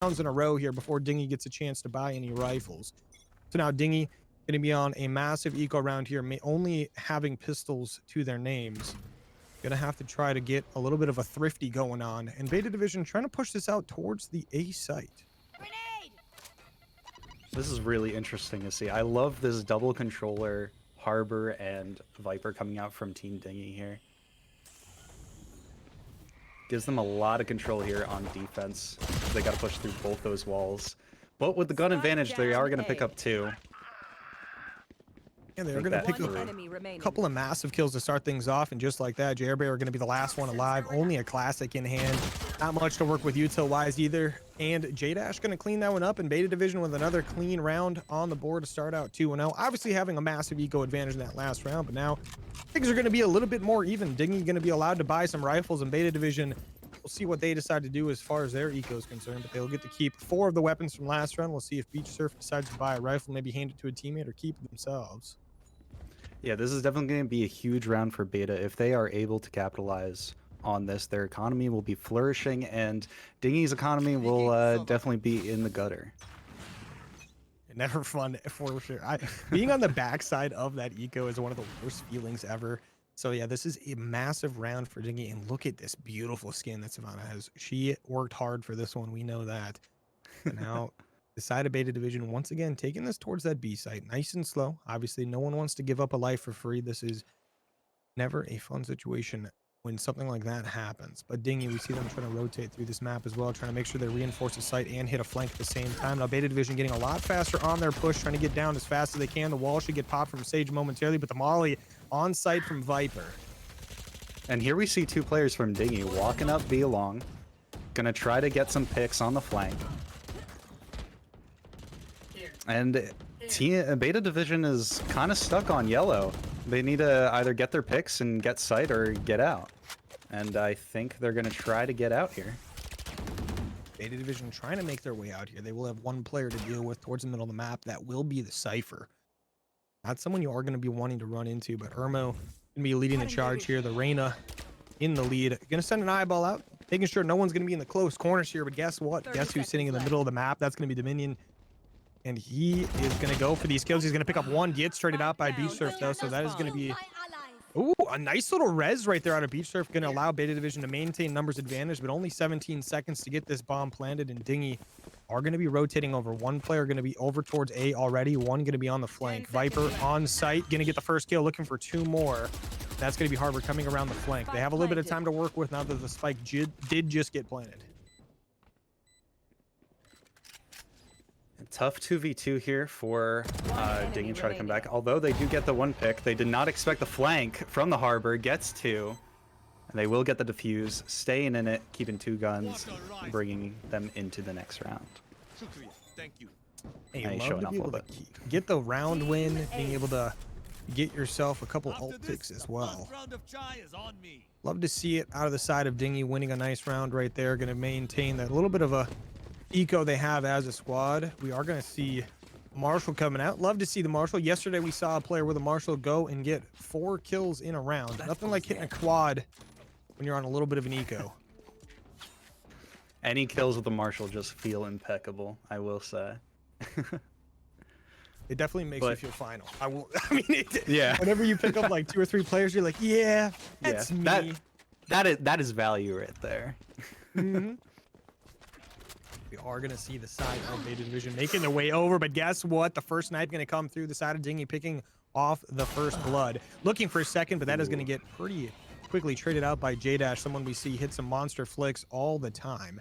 rounds in a row here before Dinghy gets a chance to buy any rifles. So now Dinghy going to be on a massive eco round here, only having pistols to their names. Going to have to try to get a little bit of a thrifty going on. And Beta Division trying to push this out towards the A site. Grenade! This is really interesting to see. I love this double controller Harbor and Viper coming out from Team Dinghy here. Gives them a lot of control here on defense. They got to push through both those walls. But with the gun advantage, they are going to pick up 2. Yeah, they're going to pick up a couple of massive kills to start things off, and just like that, Jerbear are going to be the last one alive. Only a classic in hand. Not much to work with util-wise either. And J-Dash going to clean that one up, and Beta Division with another clean round on the board to start out 2-0. Obviously having a massive eco advantage in that last round, but now things are going to be a little bit more even. Dinghy going to be allowed to buy some rifles, and Beta Division, we'll see what they decide to do as far as their eco is concerned, but they'll get to keep 4 of the weapons from last round. We'll see if Beach Surf decides to buy a rifle, maybe hand it to a teammate or keep it themselves. Yeah, this is definitely going to be a huge round for Beta. If they are able to capitalize on this, their economy will be flourishing, and Dinghy's economy will definitely be in the gutter. Never fun for sure. Being on the backside of that eco is one of the worst feelings ever. So yeah, this is a massive round for Dinghy, and look at this beautiful skin that Savannah has. She worked hard for this one. We know that. But now the side of Beta Division once again taking this towards that B site, nice and slow. Obviously, no one wants to give up a life for free. This is never a fun situation when something like that happens. But Dinghy, we see them trying to rotate through this map as well, trying to make sure they reinforce the site and hit a flank at the same time. Now Beta Division getting a lot faster on their push, trying to get down as fast as they can. The wall should get popped from Sage momentarily, but the molly on site from Viper. And here we see 2 players from Dinghy walking up B long, gonna try to get some picks on the flank. And Beta Division is kind of stuck on yellow. They need to either get their picks and get sight or get out. And I think they're going to try to get out here. Beta Division trying to make their way out here. They will have 1 player to deal with towards the middle of the map. That will be the Cypher. Not someone you are going to be wanting to run into, but Irmo going to be leading the charge here. The Reyna in the lead. Going to send an eyeball out, making sure no one's going to be in the close corners here. But guess what? Guess who's sitting in the middle of the map? That's going to be Dominion. And he is going to go for these kills. He's going to pick up 1. Gets traded out by Beach Surf, though, so that is going to be... Ooh, a nice little res right there out of Beach Surf. Going to allow Beta Division to maintain numbers advantage, but only 17 seconds to get this bomb planted. And Dinghy are going to be rotating over. 1 player going to be over towards A already. 1 going to be on the flank. Viper on site, going to get the first kill, looking for 2 more. That's going to be Harbor coming around the flank. They have a little bit of time to work with now that the spike did just get planted. Tough 2v2 here for Dinghy to try to come back. Although they do get the 1 pick, they did not expect the flank from the Harbor. Gets 2. And they will get the defuse, staying in it, keeping 2 guns, bringing them into the next round. Thank you. Hey, love to be able to get the round win, being able to get yourself a couple ult picks as well. Love to see it out of the side of Dinghy, winning a nice round right there. Going to maintain that little bit of a eco they have as a squad. We are going to see Marshall coming out. Love to see the Marshall. Yesterday we saw a player with a Marshall go and get 4 kills in a round. Nothing like hitting a quad when you're on a little bit of an eco. Any kills with the Marshall just feel impeccable, I will say. It definitely makes you feel final. I mean, yeah. Whenever you pick up like 2 or 3 players, you're like, yeah, that's me. That is value right there. Mm-hmm. We are going to see the side of Beta Division making their way over, but guess what? The first snipe going to come through the side of Dinghy, picking off the first blood. Looking for a second, but that is going to get pretty quickly traded out by J-Dash, someone we see hit some monster flicks all the time.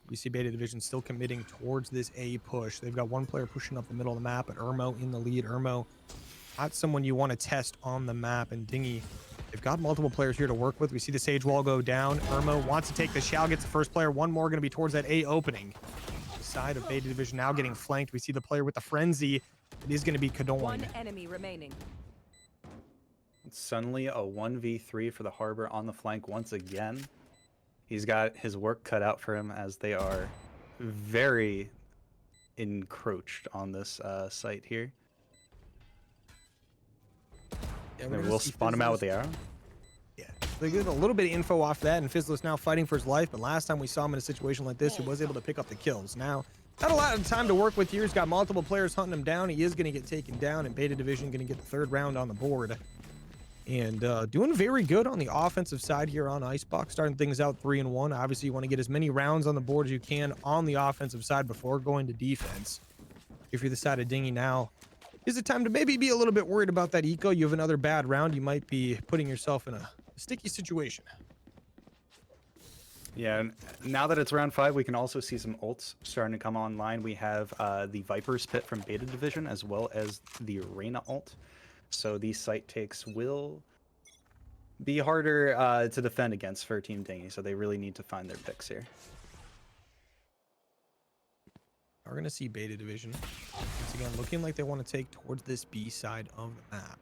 We see Beta Division still committing towards this A push. They've got 1 player pushing up the middle of the map, but Irmo in the lead. Irmo, not someone you want to test on the map, and Dinghy, they've got multiple players here to work with. We see the Sage wall go down. Irmo wants to take the shell, gets the first player. 1 more going to be towards that A opening. The side of Beta Division now getting flanked. We see the player with the frenzy. It is going to be Kadorn. 1 enemy remaining. Suddenly a 1v3 for the Harbor on the flank once again. He's got his work cut out for him as they are very encroached on this site here. Yeah, we'll spawn him out with the arrow. Yeah, They get a little bit of info off that, and Fizzless now fighting for his life, but last time we saw him in a situation like this, he was able to pick up the kills. Now, not a lot of time to work with here. He's got multiple players hunting him down. He is going to get taken down, and Beta Division going to get the third round on the board. And doing very good on the offensive side here on Icebox, starting things out 3-1. Obviously, you want to get as many rounds on the board as you can on the offensive side before going to defense. If you're the side of Dinghy now, is it time to maybe be a little bit worried about that eco? You have another bad round. You might be putting yourself in a sticky situation. Yeah, and now that it's round 5, we can also see some ults starting to come online. We have the Viper's Pit from Beta Division, as well as the Reyna ult. So these site takes will be harder to defend against for Team Dinghy, so they really need to find their picks here. We're going to see Beta Division once again looking like they want to take towards this B side of the map.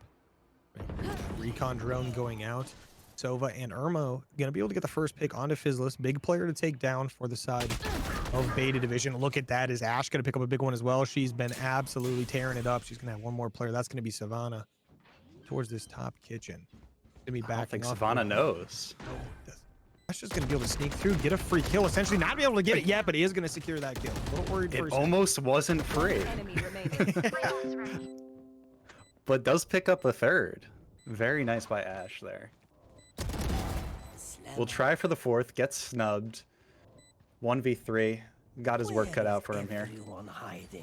Recon drone going out. Sova and Irmo going to be able to get the first pick onto Fizzless. Big player to take down for the side of Beta Division. Look at that. Is Ash going to pick up a big one as well? She's been absolutely tearing it up. She's going to have one more player. That's going to be Savannah towards this top kitchen. Going to be back. I don't think Savannah knows. Ash just going to be able to sneak through, get a free kill. Essentially not be able to get it yet, but he is going to secure that kill. A little worried for It almost wasn't free. Enemy remaining. But does pick up a third. Very nice by Ash there. We'll try for the fourth. Gets snubbed. 1v3. Got his work cut out for him here.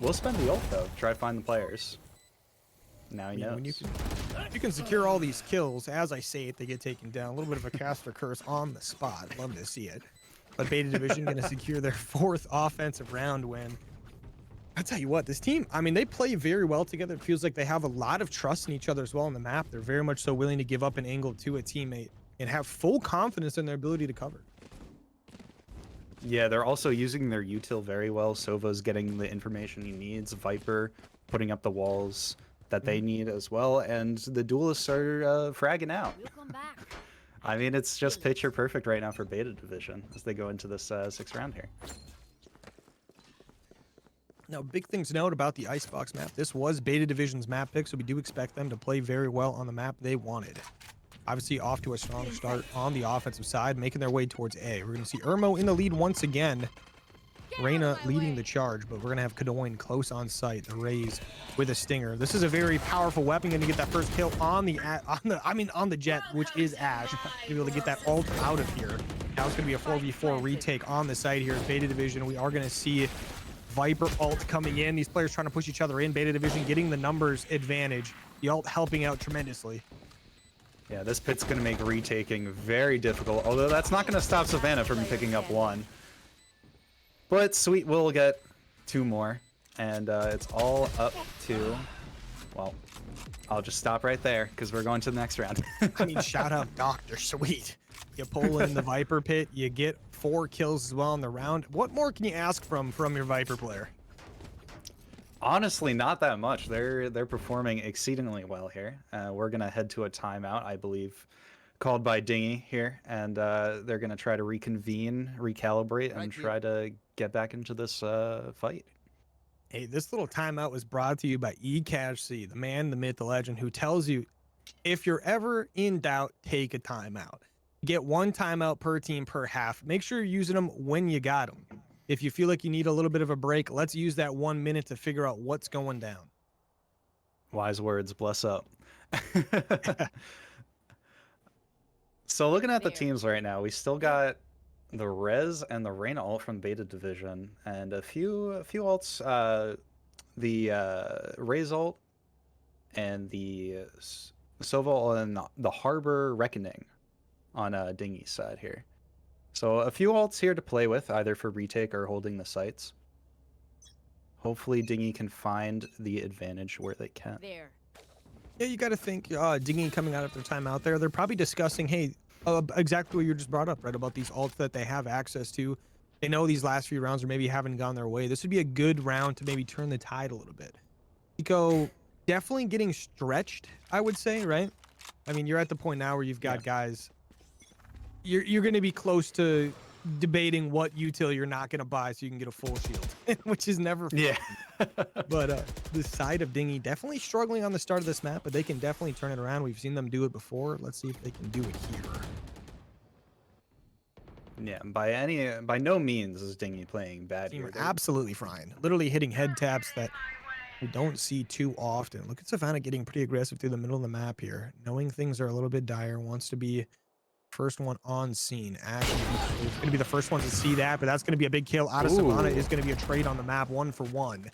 We'll spend the ult though. Try to find the players. Now he knows. When you can secure all these kills, as I say it, they get taken down. A little bit of a caster curse on the spot. Love to see it. But Beta Division going to secure their 4th offensive round win. I tell you what, this team, I mean, they play very well together. It feels like they have a lot of trust in each other as well on the map. They're very much so willing to give up an angle to a teammate and have full confidence in their ability to cover. Yeah, they're also using their util very well. Sova's getting the information he needs. Viper putting up the walls that they need as well. And the duelists are fragging out. We'll come back. I mean, it's just picture perfect right now for Beta Division as they go into this 6th round here. Now, big things to note about the Icebox map. This was Beta Division's map pick, so we do expect them to play very well on the map they wanted. Obviously, off to a strong start on the offensive side, making their way towards A. We're going to see Irmo in the lead once again. Reyna leading the charge, but we're going to have Kadoin close on sight. The Raze with a stinger. This is a very powerful weapon. Going to get that first kill on the Jet, which is Ash. To be able to get that ult out of here. Now it's going to be a 4v4 retake on the side here. Beta Division, we are going to see Viper ult coming in. These players trying to push each other in. Beta Division getting the numbers advantage. The ult helping out tremendously. Yeah, this pit's going to make retaking very difficult, although that's not going to stop Savannah from picking up 1. But Sweet will get 2 more, and it's all up to, well, I'll just stop right there because we're going to the next round. I mean, shout out Dr. Sweet. You pull in the Viper pit, you get 4 kills as well in the round. What more can you ask from your Viper player? Honestly, not that much. They're performing exceedingly well here. We're gonna head to a timeout, I believe, called by Dinghy here, and they're gonna try to reconvene, recalibrate, and try to get back into this fight. Hey, this little timeout was brought to you by eCashC, the man, the myth, the legend, who tells you if you're ever in doubt, take a timeout. Get 1 timeout per team per half. Make sure you're using them when you got them. If you feel like you need a little bit of a break, let's use that 1 minute to figure out what's going down. Wise words, bless up. So looking at the teams right now, we still got the Rez and the Reyna ult from Beta Division, and a few ults, the Rez ult and the Sova ult and the Harbor Reckoning on Dinghy's side here. So a few ults here to play with, either for retake or holding the sites. Hopefully Dinghy can find the advantage where they can. There. Yeah, you got to think Dinghy coming out of their time out there, they're probably discussing, hey, exactly what you just brought up, right, about these ults that they have access to. They know these last few rounds or maybe haven't gone their way. This would be a good round to maybe turn the tide a little bit. Eco definitely getting stretched, I would say, right? I mean, you're at the point now where you've got guys... You're going to be close to debating what util you're not going to buy so you can get a full shield, which is never fun. Yeah. But the side of Dinghy definitely struggling on the start of this map, but they can definitely turn it around. We've seen them do it before. Let's see if they can do it here. Yeah, by no means is Dinghy playing bad Team here. are They're- absolutely fine. Literally hitting head taps that we don't see too often. Look at Savannah getting pretty aggressive through the middle of the map here. Knowing things are a little bit dire, wants to be first one on scene. Ash is going to be the first one to see that, but that's going to be a big kill out of Savannah. Ooh. Is going to be a trade on the map, 1-for-1.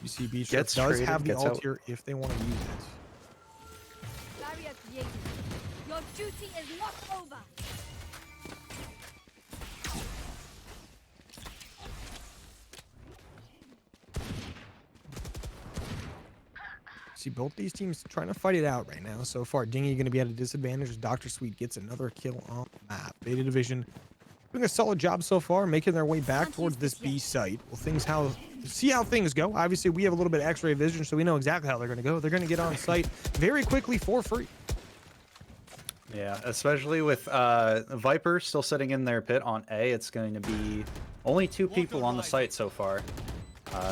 You see Beach Gets does traded, have the gets ult out. here if they want to use it. Barrier created. Your duty is not over. See both these teams trying to fight it out right now. So far, Dinghy going to be at a disadvantage as Dr. Sweet gets another kill on the map. Beta Division doing a solid job so far, making their way back towards this B site. Well, see how things go. Obviously, we have a little bit of X-ray vision, so we know exactly how they're going to go. They're going to get on site very quickly for free. Yeah, especially with Viper still sitting in their pit on A. It's going to be only 2 people on the site so far.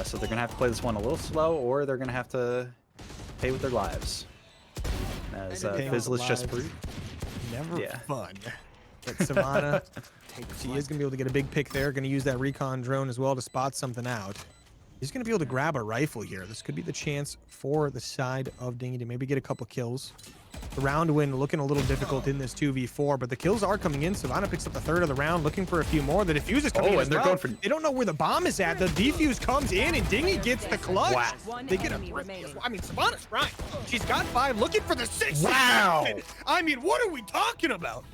So they're going to have to play this one a little slow, or they're going to have to pay with their lives. As Paying with Fizzless just lives. proved. Never Yeah. fun. But Savannah, she is going to be able to get a big pick there. Going to use that recon drone as well to spot something out. He's going to be able to grab a rifle here. This could be the chance for the side of Dinghy to maybe get a couple kills. The round win looking a little difficult in this 2v4, but the kills are coming in. Savannah picks up the third of the round, looking for a few more. The defuse is coming in Oh, as and they're well. going for... They don't know where the bomb is at. The defuse comes in, and Dinghy gets the clutch. Wow. One They get enemy a remaining. I mean, Savannah's right. She's got 5, looking for the 6th. Wow. I mean, what are we talking about?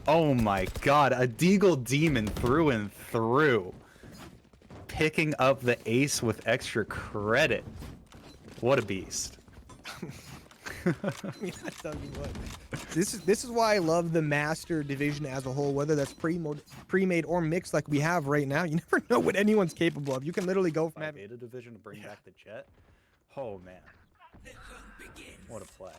Oh my god, a Deagle Demon through and through. Picking up the ace with extra credit. What a beast. I mean, I tell you what, this is why I love the Master Division as a whole, whether that's pre-made or mixed like we have right now. You never know what anyone's capable of. You can literally go from having Beta Division to bring back the jet. Oh man. What a play.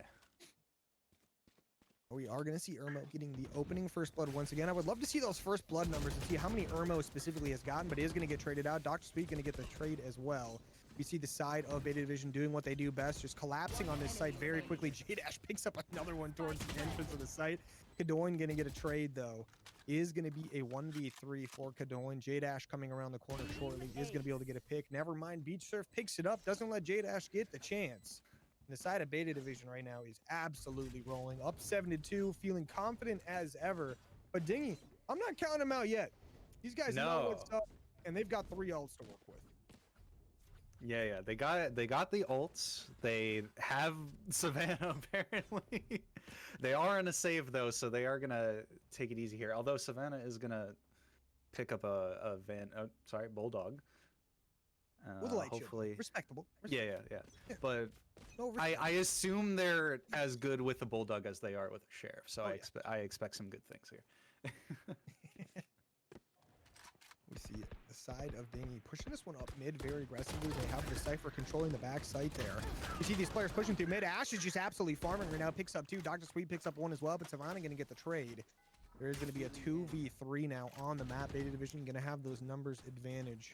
we are going to see Irmo getting the opening first blood once again. I would love to see those first blood numbers and see how many Irmo specifically has gotten, but he is going to get traded out. Dr. Sweet going to get the trade as well. We see the side of Beta Division doing what they do best, just collapsing on this site very quickly. J-Dash picks up another one towards the entrance of the site. Kadoin going to get a trade, though. Is going to be a 1v3 for Kadoin. J-Dash coming around the corner shortly is going to be able to get a pick. Never mind, Beach Surf picks it up, doesn't let J-Dash get the chance. And the side of Beta Division right now is absolutely rolling. Up 7-2, feeling confident as ever. But Dinghy, I'm not counting them out yet. These guys know what's up, and they've got 3 ults to work with. Yeah, they got the ults. They have Savannah apparently. They are in a save though, so they are gonna take it easy here. Although Savannah is gonna pick up a Bulldog. With a light shield. Hopefully, Respectable. yeah. But No, I assume they're as good with the Bulldog as they are with the Sheriff. So I expect some good things here. We see the side of Dinghy pushing this one up mid very aggressively. They have the Cypher controlling the back site there. You see these players pushing through mid. Ash is just absolutely farming right now. Picks up 2. Dr. Sweet picks up 1 as well, but Savannah going to get the trade. There is going to be a 2v3 now on the map. Beta Division going to have those numbers advantage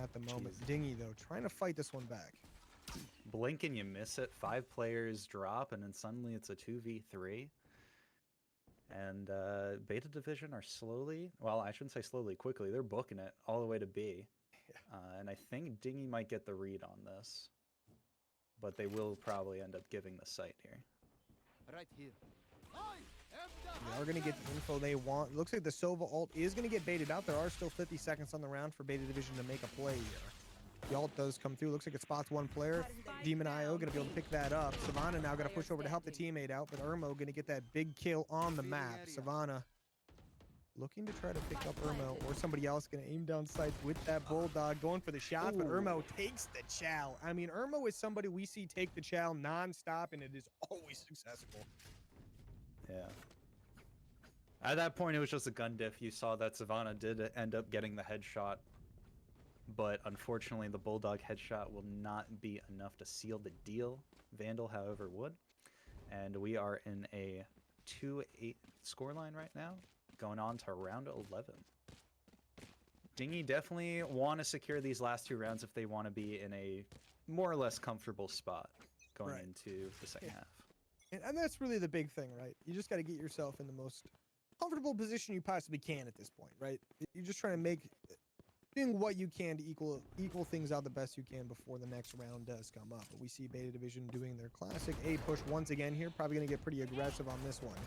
at the moment. Dinghy, though, trying to fight this one back. Blink and you miss it. 5 players drop, and then suddenly it's a 2v3. And Beta Division are slowly, well, I shouldn't say slowly, quickly. They're booking it all the way to B. And I think Dinghy might get the read on this. But they will probably end up giving the site here. Right here. They are going to get the info they want. Looks like the Sova ult is going to get baited out. There are still 50 seconds on the round for Beta Division to make a play here. The ult does come through. Looks like it spots 1 player. Demon IO going to be able to pick that up. Savannah now going to push over to help the teammate out, but Irmo going to get that big kill on the map. Savannah looking to try to pick up Irmo, or somebody else going to aim down sights with that Bulldog, going for the shot, but Irmo takes the chow. I mean, Irmo is somebody we see take the chow non-stop, and it is always successful. Yeah. At that point, it was just a gun diff. You saw that Savannah did end up getting the headshot, but unfortunately, the Bulldog headshot will not be enough to seal the deal. Vandal, however, would. And we are in a 2-8 scoreline right now, going on to round 11. Dinghy definitely want to secure these last 2 rounds if they want to be in a more or less comfortable spot going into the second half. And that's really the big thing, right? You just got to get yourself in the most comfortable position you possibly can at this point, right? You're just trying to doing what you can to equal things out the best you can before the next round does come up. But we see Beta Division doing their classic A push once again here. Probably going to get pretty aggressive on this one.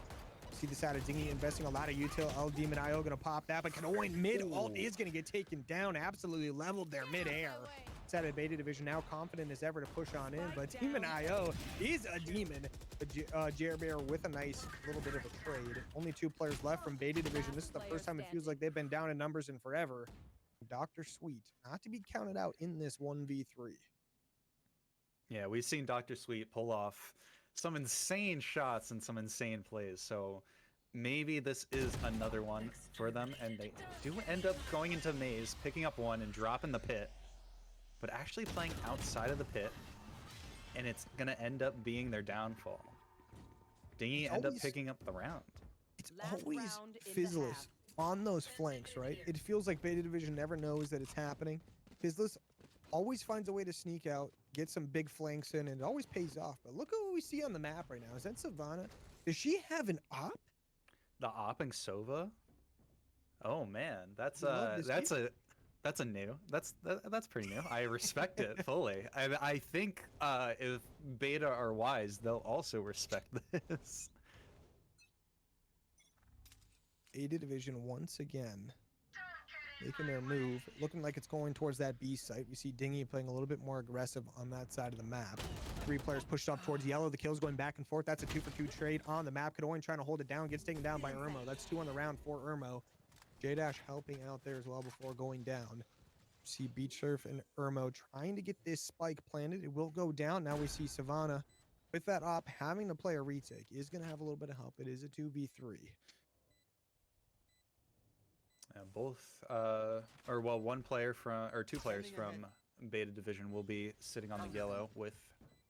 See the side of Dinghy investing a lot of util. El Demon IO going to pop that, but Kanoin mid ult is going to get taken down. Absolutely leveled there mid-air. Side of Beta Division now confident as ever to push on in, but Demon IO is a demon. Jerbear with a nice little bit of a trade. Only 2 players left from Beta Division. This is the first time it feels like they've been down in numbers in forever. Dr. Sweet, not to be counted out in this 1v3. Yeah, we've seen Dr. Sweet pull off some insane shots and some insane plays, so maybe this is another one for them, and they do end up going into maze, picking up one and dropping the pit, but actually playing outside of the pit, and it's gonna end up being their downfall. Dinghy end up picking up the round. It's always Fizzless on those flanks, right? It feels like Beta Division never knows that it's happening. Fizzless always finds a way to sneak out, get some big flanks in, and it always pays off. But look at what we see on the map right now. Is that Savannah? Does she have an op? The opping Sova? Oh man, that's pretty new. I respect it fully. I think if Beta are wise, they'll also respect this. Beta Division once again making their move, looking like it's going towards that B site. We see Dinghy playing a little bit more aggressive on that side of the map. 3 players pushed up towards yellow. The kills going back and forth. That's a 2-for-2 trade on the map. Kadoin trying to hold it down, gets taken down by Irmo. That's 2 on the round for Irmo. J-Dash helping out there as well before going down. See Beach Surf and Irmo trying to get this spike planted. It will go down. Now we see Savannah with that op having to play a retake. Is going to have a little bit of help. It is a 2v3. Yeah, both, one player from, or 2 players from Beta Division will be sitting on the yellow with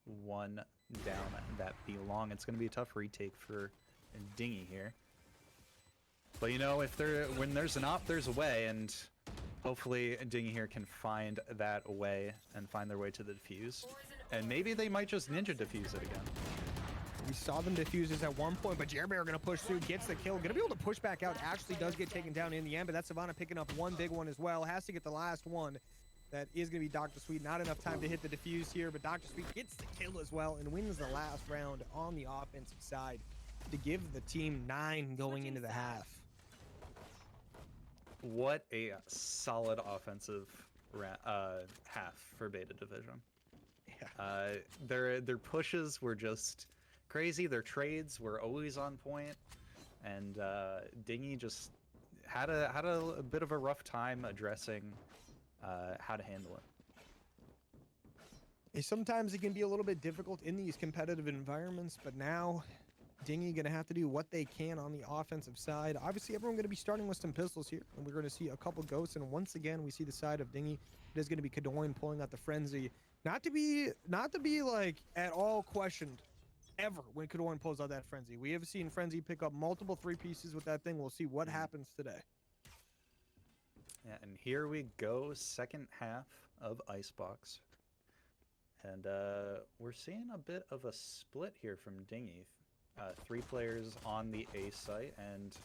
1 down that B long. It's going to be a tough retake for Dinghy here. But you know, when there's an op, there's a way, and hopefully Dinghy here can find that way and find their way to the defuse. And maybe they might just ninja defuse it again. We saw them defuse this at one point, but Jerbear gonna push through, gets the kill, gonna be able to push back out. Actually does get taken down in the end, but that's Savannah picking up 1 big one as well. Has to get the last one. That is gonna be Dr. Sweet. Not enough time to hit the defuse here, but Dr. Sweet gets the kill as well and wins the last round on the offensive side to give the team 9 going into the half. What a solid offensive half for Beta Division. Yeah. Their pushes were just crazy. Their trades were always on point, and Dinghy just had a bit of a rough time addressing how to handle it. Sometimes it can be a little bit difficult in these competitive environments, but now Dinghy gonna have to do what they can on the offensive side. Obviously, everyone gonna be starting with some pistols here, and we're gonna see a couple ghosts. And once again, we see the side of Dinghy. It is gonna be Kadoin pulling out the frenzy. Not to be like at all questioned ever when Kadoin pulls out that frenzy. We have seen frenzy pick up multiple 3 pieces with that thing. We'll see what happens today. Yeah, and here we go, second half of Icebox. And we're seeing a bit of a split here from Dinghy. 3 players on the A site, and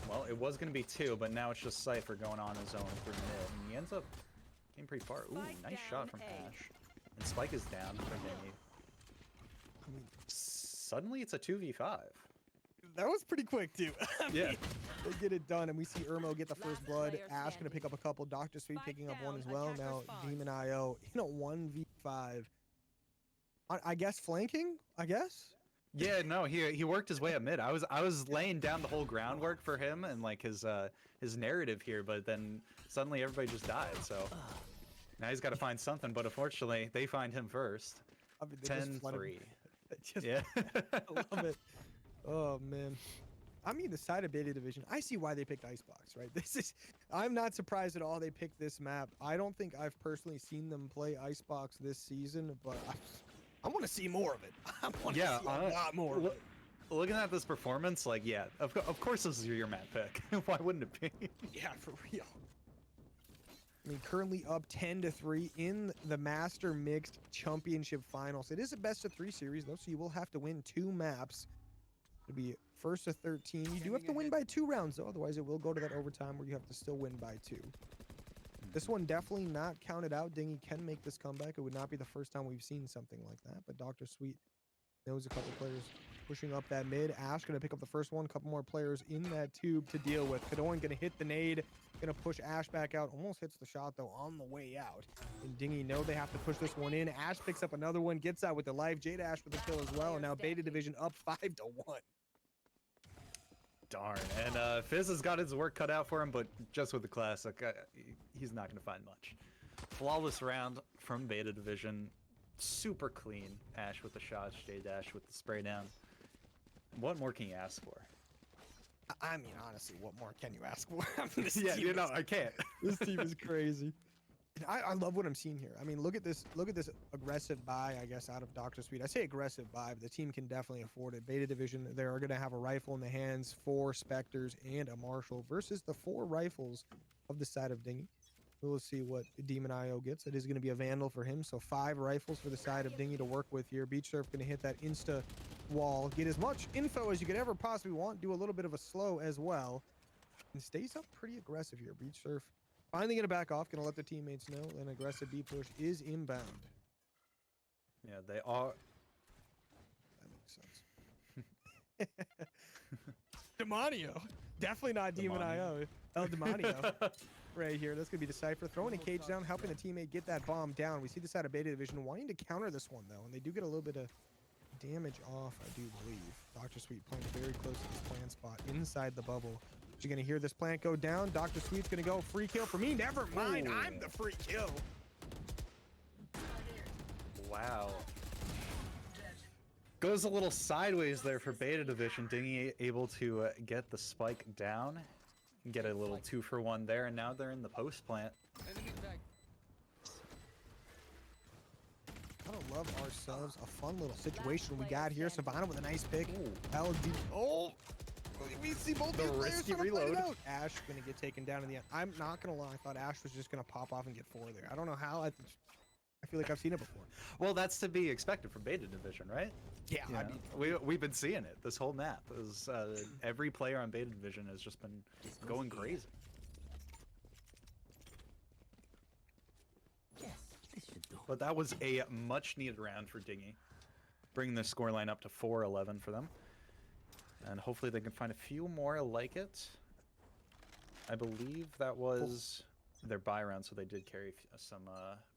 well, it was going to be 2, but now it's just Cypher going on his own through mid, and he ends up getting pretty far. Ooh, nice shot from Ash. And Spike is down for Dinghy. I mean, suddenly it's a 2v5. That was pretty quick too. Yeah. They get it done, and we see Irmo get the first blood. Ash gonna pick up a couple. Dr. Sweet picking up 1 as well. Now Demon IO in a 1v5. I guess flanking. I guess. Yeah, no, he worked his way up mid. I was laying down the whole groundwork for him and like his narrative here, but then suddenly everybody just died. So now he's got to find something. But unfortunately, they find him first. I mean, 10-3. Yeah, I love it. Oh man. I mean, the side of Beta Division, I see why they picked Icebox, right? I'm not surprised at all they picked this map. I don't think I've personally seen them play Icebox this season, but I want to see more of it. I want to see a lot more of it. Looking at this performance, like, yeah, of course this is your map pick. Why wouldn't it be? Yeah, for real. I mean, currently up 10-3 in the Master Mixed Championship Finals. It is a best-of-3 series, though, so you will have to win 2 maps It'll be first to 13. You do have to win by 2 rounds, though. Otherwise, it will go to that overtime where you have to still win by 2. This one definitely not counted out. Dinghy can make this comeback. It would not be the first time we've seen something like that. But Dr. Sweet knows a couple players pushing up that mid. Ash going to pick up the first one. A couple more players in that tube to deal with. Kadoran going to hit the nade. Going to push Ash back out. Almost hits the shot, though, on the way out. And Dinghy know they have to push this one in. Ash picks up another one. Gets out with the life. Jade Ash with the kill as well. And now Beta Division up 5-1. Darn. And Fizz has got his work cut out for him, but just with the Classic, he's not going to find much. Flawless round from Beta Division. Super clean. Ash with the shots, J-Dash with the spray down. What more can you ask for? I mean, honestly, what more can you ask for? I mean, I can't. This team is crazy. I love what I'm seeing here. I mean, look at this aggressive buy, I guess, out of Dr. Sweet. I say aggressive buy, but the team can definitely afford it. Beta Division, they're going to have a rifle in the hands, 4 Spectres, and a Marshal versus the 4 rifles of the side of Dinghy. We'll see what Demon IO gets. It is going to be a Vandal for him, so 5 rifles for the side of Dinghy to work with here. Beach Surf going to hit that insta wall, get as much info as you could ever possibly want, do a little bit of a slow as well, and stays up pretty aggressive here. Beach Surf finally gonna back off, gonna let the teammates know an aggressive B push is inbound. Yeah, they are. That makes sense. Demonio. Definitely not Demon IO. El Demonio. Right here. That's gonna be the Cypher. Throwing a cage down, helping the teammate get that bomb down. We see this out of Beta Division wanting to counter this one though, and they do get a little bit of damage off, I do believe. Dr. Sweet playing very close to this plant spot inside the bubble. You're gonna hear this plant go down. Dr. Sweet's gonna go free kill for me. Never mind, I'm the free kill. Wow. Goes a little sideways there for Beta Division. Dinghy able to get the spike down, get a little 2-for-1 there, and now they're in the post plant. Gotta love ourselves a fun little situation we got here. Savannah with a nice pick. LD. Oh, we see both these players risky trying to play it reload. out. Ash gonna get taken down in the end. I'm not gonna lie, I thought Ash was just gonna pop off and get 4 there. I don't know how. I feel like I've seen it before. Well, that's to be expected from Beta Division, right? Yeah, You I know, mean, we've been seeing it this whole map. Every player on Beta Division has just been going crazy. But that was a much needed round for Dinghy, bringing the scoreline up to 4-11 for them, and hopefully they can find a few more like it. I believe that was their buy round, so they did carry some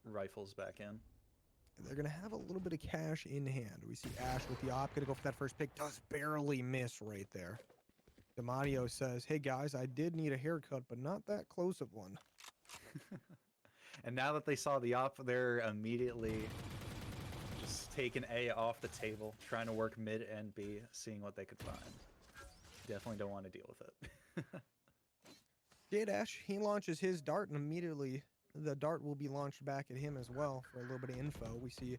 rifles back in. they're gonna have a little bit of cash in hand. We see Ash with the op, gonna go for that first pick. Does barely miss right there. Demonio says, "Hey guys, I did need a haircut, but not that close of one." And now that they saw the op, they're immediately just taking A off the table, trying to work mid and B, seeing what they could find. Definitely don't want to deal with it. J-Dash, he launches his dart, and immediately the dart will be launched back at him as well for a little bit of info. We see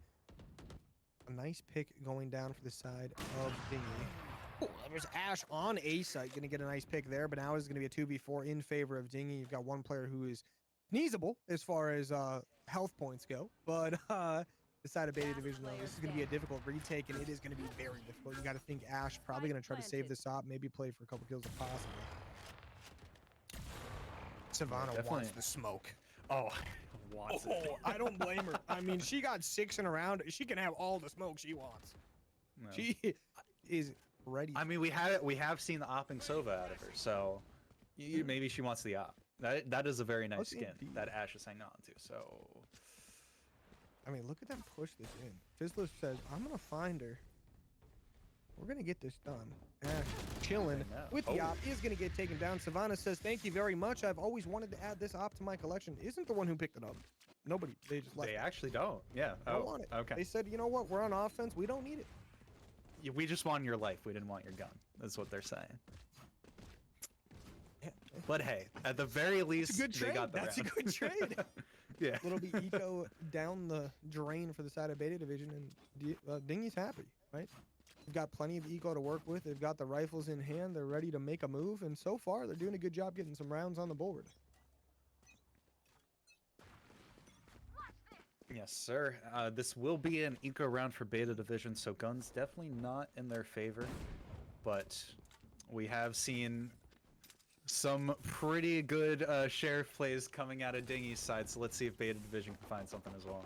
a nice pick going down for the side of Dinghy. Oh, there's Ash on A site, going to get a nice pick there, but now it's going to be a 2v4 in favor of Dinghy. You've got one player who is sneezable as far as health points go, but the side of Beta Division, though, this is going to be a difficult retake, and it is going to be very difficult. You got to think Ash probably going to try to save this op, maybe play for a couple kills if possible. Savannah wants the smoke. Oh, wants it. I don't blame her. I mean, she got 6 in a round. She can have all the smoke she wants. No. She is ready. I mean, we have seen the opping Sova out of her, so maybe she wants the op. That is a very nice skin that Ash is hanging on to. So, I mean, look at them push this in. Fizzler says, "I'm gonna find her. We're gonna get this done." Ash chilling with the op is gonna get taken down. Savannah says, "Thank you very much. I've always wanted to add this op to my collection." Isn't the one who picked it up? Nobody. They just left. they actually don't. Yeah. I don't want it. Okay. They said, "You know what? We're on offense. We don't need it." We just want your life. We didn't want your gun. That's what they're saying. Yeah. But hey, at the very least, It's a good they trade. got the That's a round. good trade. Yeah. Little bit eco down the drain for the side of Beta Division, and Dinghy's happy, right? They've got plenty of eco to work with. They've got the rifles in hand. They're ready to make a move, and so far they're doing a good job getting some rounds on the board. Yes, sir. This will be an eco round for Beta Division, so guns definitely not in their favor. but we have seen some pretty good sheriff plays coming out of Dinghy's side, so let's see if Beta Division can find something as well.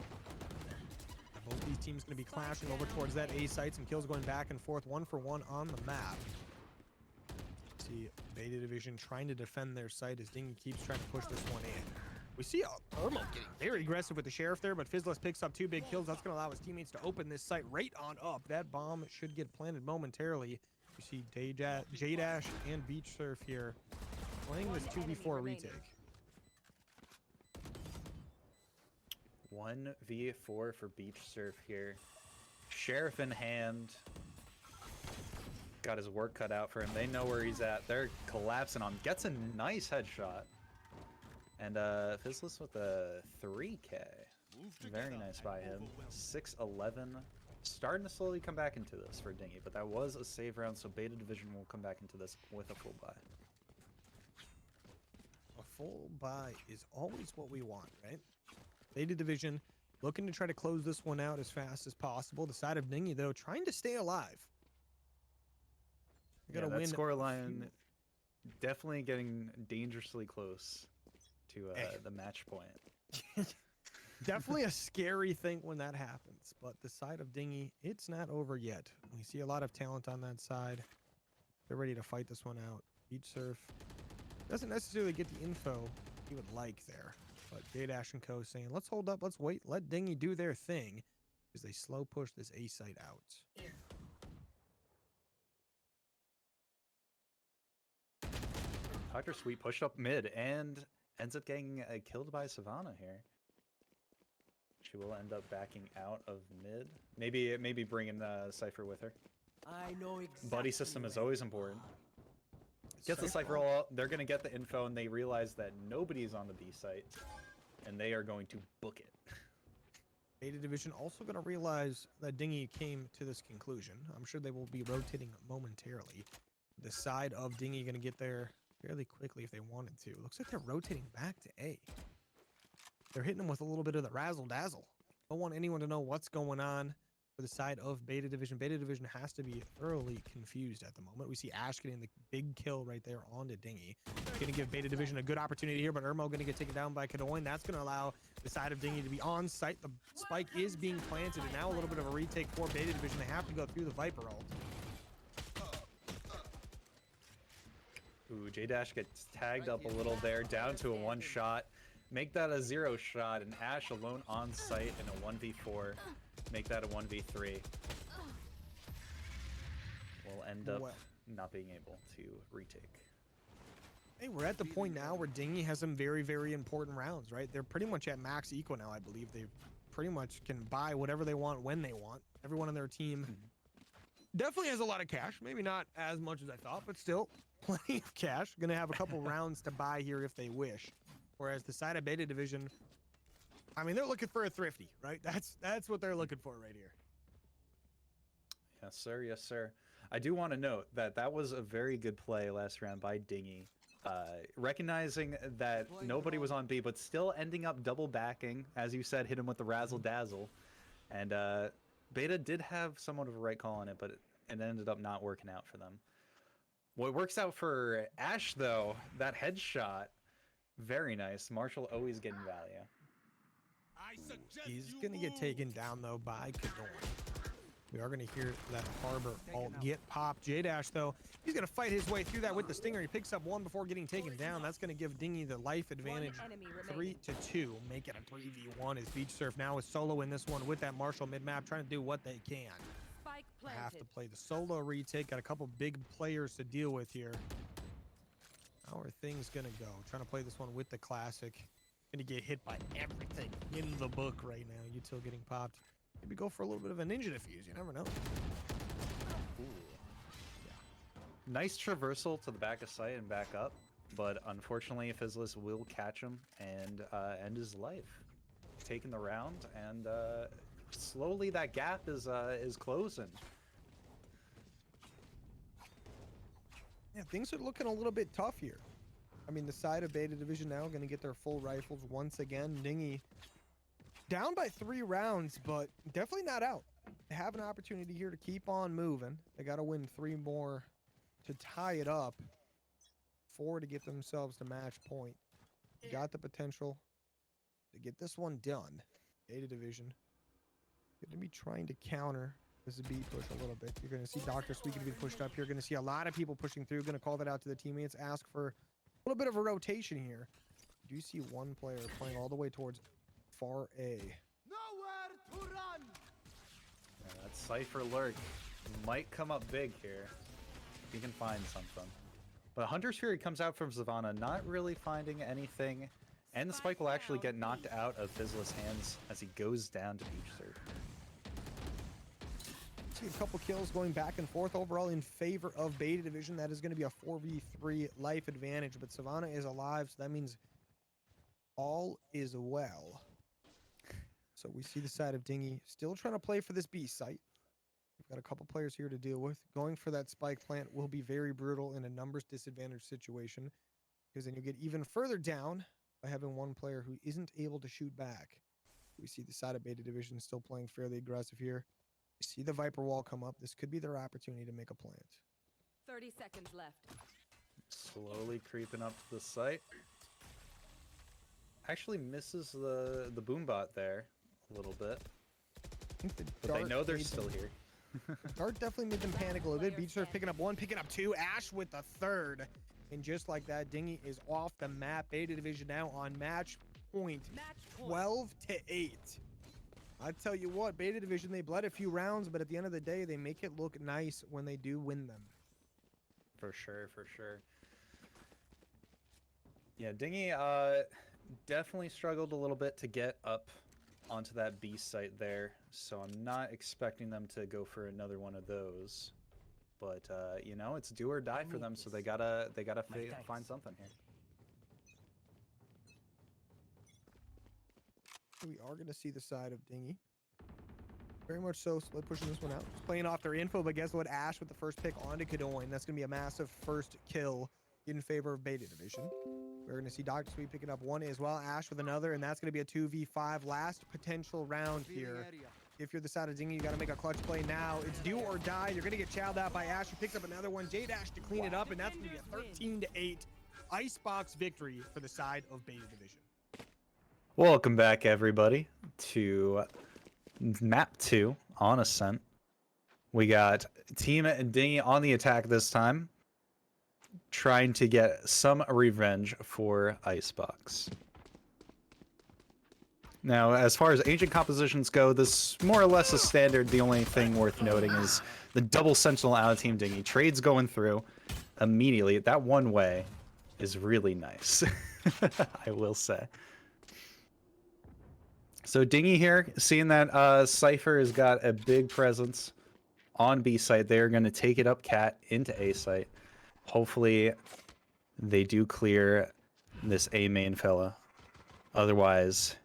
Both these teams going to be clashing over towards that A site. Some kills going back and forth, 1 for 1 on the map. See Beta Division trying to defend their site as Dinghy keeps trying to push this one in. We see Irmo getting very aggressive with the sheriff there, but Fizzless picks up 2 big kills. That's going to allow his teammates to open this site right on up. That bomb should get planted momentarily. You see J-Dash and Beach Surf here playing this 2v4 retake. 1v4 for Beach Surf here. Sheriff in hand. Got his work cut out for him. They know where he's at. They're collapsing on him. Gets a nice headshot. And Fizzless with a 3K. Very nice by him. 6-11. Starting to slowly come back into this for Dinghy, but that was a save round, so Beta Division will come back into this with a full buy. A full buy is always what we want, right? Beta Division looking to try to close this one out as fast as possible. The side of Dinghy, though, trying to stay alive. Yeah, that scoreline definitely getting dangerously close to the match point. Definitely a scary thing when that happens, but the side of Dinghy, it's not over yet. We see a lot of talent on that side. They're ready to fight this one out. Beach Surf doesn't necessarily get the info he would like there, but J-Dash and Co saying, let's hold up, let's wait, let Dinghy do their thing as they slow push this A site out. Dr. Sweet pushed up mid and ends up getting killed by Savannah here. She will end up backing out of mid. Maybe bringing Cypher with her. I know exactly. Buddy system is always important. Gets the Cypher all out. They're going to get the info, and they realize that nobody's on the B site, and they are going to book it. Beta Division also going to realize that Dinghy came to this conclusion. I'm sure they will be rotating momentarily. The side of Dinghy going to get there fairly quickly if they wanted to. Looks like they're rotating back to A. They're hitting them with a little bit of the razzle dazzle. Don't want anyone to know what's going on for the side of Beta Division. Beta Division has to be thoroughly confused at the moment. We see Ash getting the big kill right there onto Dinghy. Going to give Beta Division a good opportunity here, but Irmo going to get taken down by Kadoin. That's going to allow the side of Dinghy to be on site. The spike is being planted, and now a little bit of a retake for Beta Division. They have to go through the Viper ult. Ooh, J-Dash gets tagged up a little there, down to a 1-shot. Make that a 0-shot, and Ash alone on site in a 1v4. Make that a 1v3. We'll end up not being able to retake. Hey, we're at the point now where Dinghy has some very, very important rounds, right? They're pretty much at max eco now, I believe. They pretty much can buy whatever they want when they want. Everyone on their team definitely has a lot of cash. Maybe not as much as I thought, but still plenty of cash. Going to have a couple rounds to buy here if they wish. Whereas the side of Beta Division, I mean, they're looking for a thrifty, right? That's what they're looking for right here. Yes, sir. Yes, sir. I do want to note that that was a very good play last round by Dinghy. Recognizing that nobody was on B, but still ending up double backing. As you said, hit him with the razzle dazzle. And Beta did have somewhat of a right call on it, but it ended up not working out for them. What works out for Ash, though, that headshot, very nice. Marshall always getting value. He's going to get taken down, though, by Kadorn. We are going to hear that Harbor ult get popped. J-Dash, though, he's going to fight his way through that with the Stinger. He picks up one before getting taken down. That's going to give Dinghy the life advantage. 3-2. Make it a 3v1 as Beach Surf now is solo in this one with that Marshall mid-map, trying to do what they can. Have to play the solo retake. Got a couple big players to deal with here. How are things going to go? Trying to play this one with the classic. Going to get hit by everything in the book right now. Util getting popped. Maybe go for a little bit of a ninja defuse. You never know. Ooh. Yeah. Nice traversal to the back of site and back up, but unfortunately, Fizzless will catch him and end his life. Taking the round, and slowly that gap is closing. Yeah, things are looking a little bit tough here. I mean, the side of Beta Division now going to get their full rifles once again. Dinghy down by 3 rounds, but definitely not out. They have an opportunity here to keep on moving. They got to win 3 more to tie it up, 4 to get themselves to match point. Got the potential to get this one done. Beta Division going to be trying to counter this B push a little bit. You're going to see Dr. Sweet going to be pushed up. You're going to see a lot of people pushing through. Going to call that out to the teammates. Ask for a little bit of a rotation here. You do see one player playing all the way towards far A. Nowhere to run. Yeah, that Cypher lurk might come up big here. If he can find something. But Hunter's Fury comes out from Savannah, not really finding anything. And the spike will actually get knocked out of Fizzle's hands as he goes down to Beach Surf. See a couple kills going back and forth overall in favor of Beta Division. That is going to be a 4v3 life advantage, but Savannah is alive, so that means all is well. So we see the side of Dinghy still trying to play for this B site. We've got a couple players here to deal with. Going for that spike plant will be very brutal in a numbers disadvantage situation, because then you get even further down by having one player who isn't able to shoot back. We see the side of Beta Division still playing fairly aggressive here. You see the Viper wall come up. This could be their opportunity to make a plant. 30 seconds left. Slowly creeping up to the site. Actually misses the boom bot there a little bit. I think the But they dart know they're made still them- here. Dart definitely made them panic a little bit. Beach Surf picking up 1, picking up 2. Ash with the 3rd. And just like that, Dinghy is off the map. Beta Division now on match point. Match point. 12-8. I tell you what, Beta Division, they bled a few rounds, but at the end of the day, they make it look nice when they do win them. For sure, for sure. Yeah, Dinghy definitely struggled a little bit to get up onto that B site there, so I'm not expecting them to go for another one of those. But you know, it's do or die for them, so they gotta find something here. We are going to see the side of Dinghy. Very much so, split pushing this one out. Just playing off their info, but guess what? Ash with the first pick onto Kadoin. That's going to be a massive first kill in favor of Beta Division. We're going to see Dr. Sweet picking up 1 as well. Ash with another, and that's going to be a 2v5. Last potential round here. If you're the side of Dinghy, you got to make a clutch play now. It's do or die. You're going to get chowed out by Ash, who picks up another one. J-Dash to clean it up, and that's going to be a 13-8 icebox victory for the side of Beta Division. Welcome back, everybody, to map 2 on Ascent. We got Team Dinghy on the attack this time, trying to get some revenge for Icebox. Now, as far as ancient compositions go, this more or less is standard. The only thing worth noting is the double sentinel out of Team Dinghy. Trades going through immediately. That one way is really nice, I will say. So Dinghy here, seeing that Cypher has got a big presence on B site, they're going to take it up cat into A site. Hopefully they do clear this A main fella. Otherwise,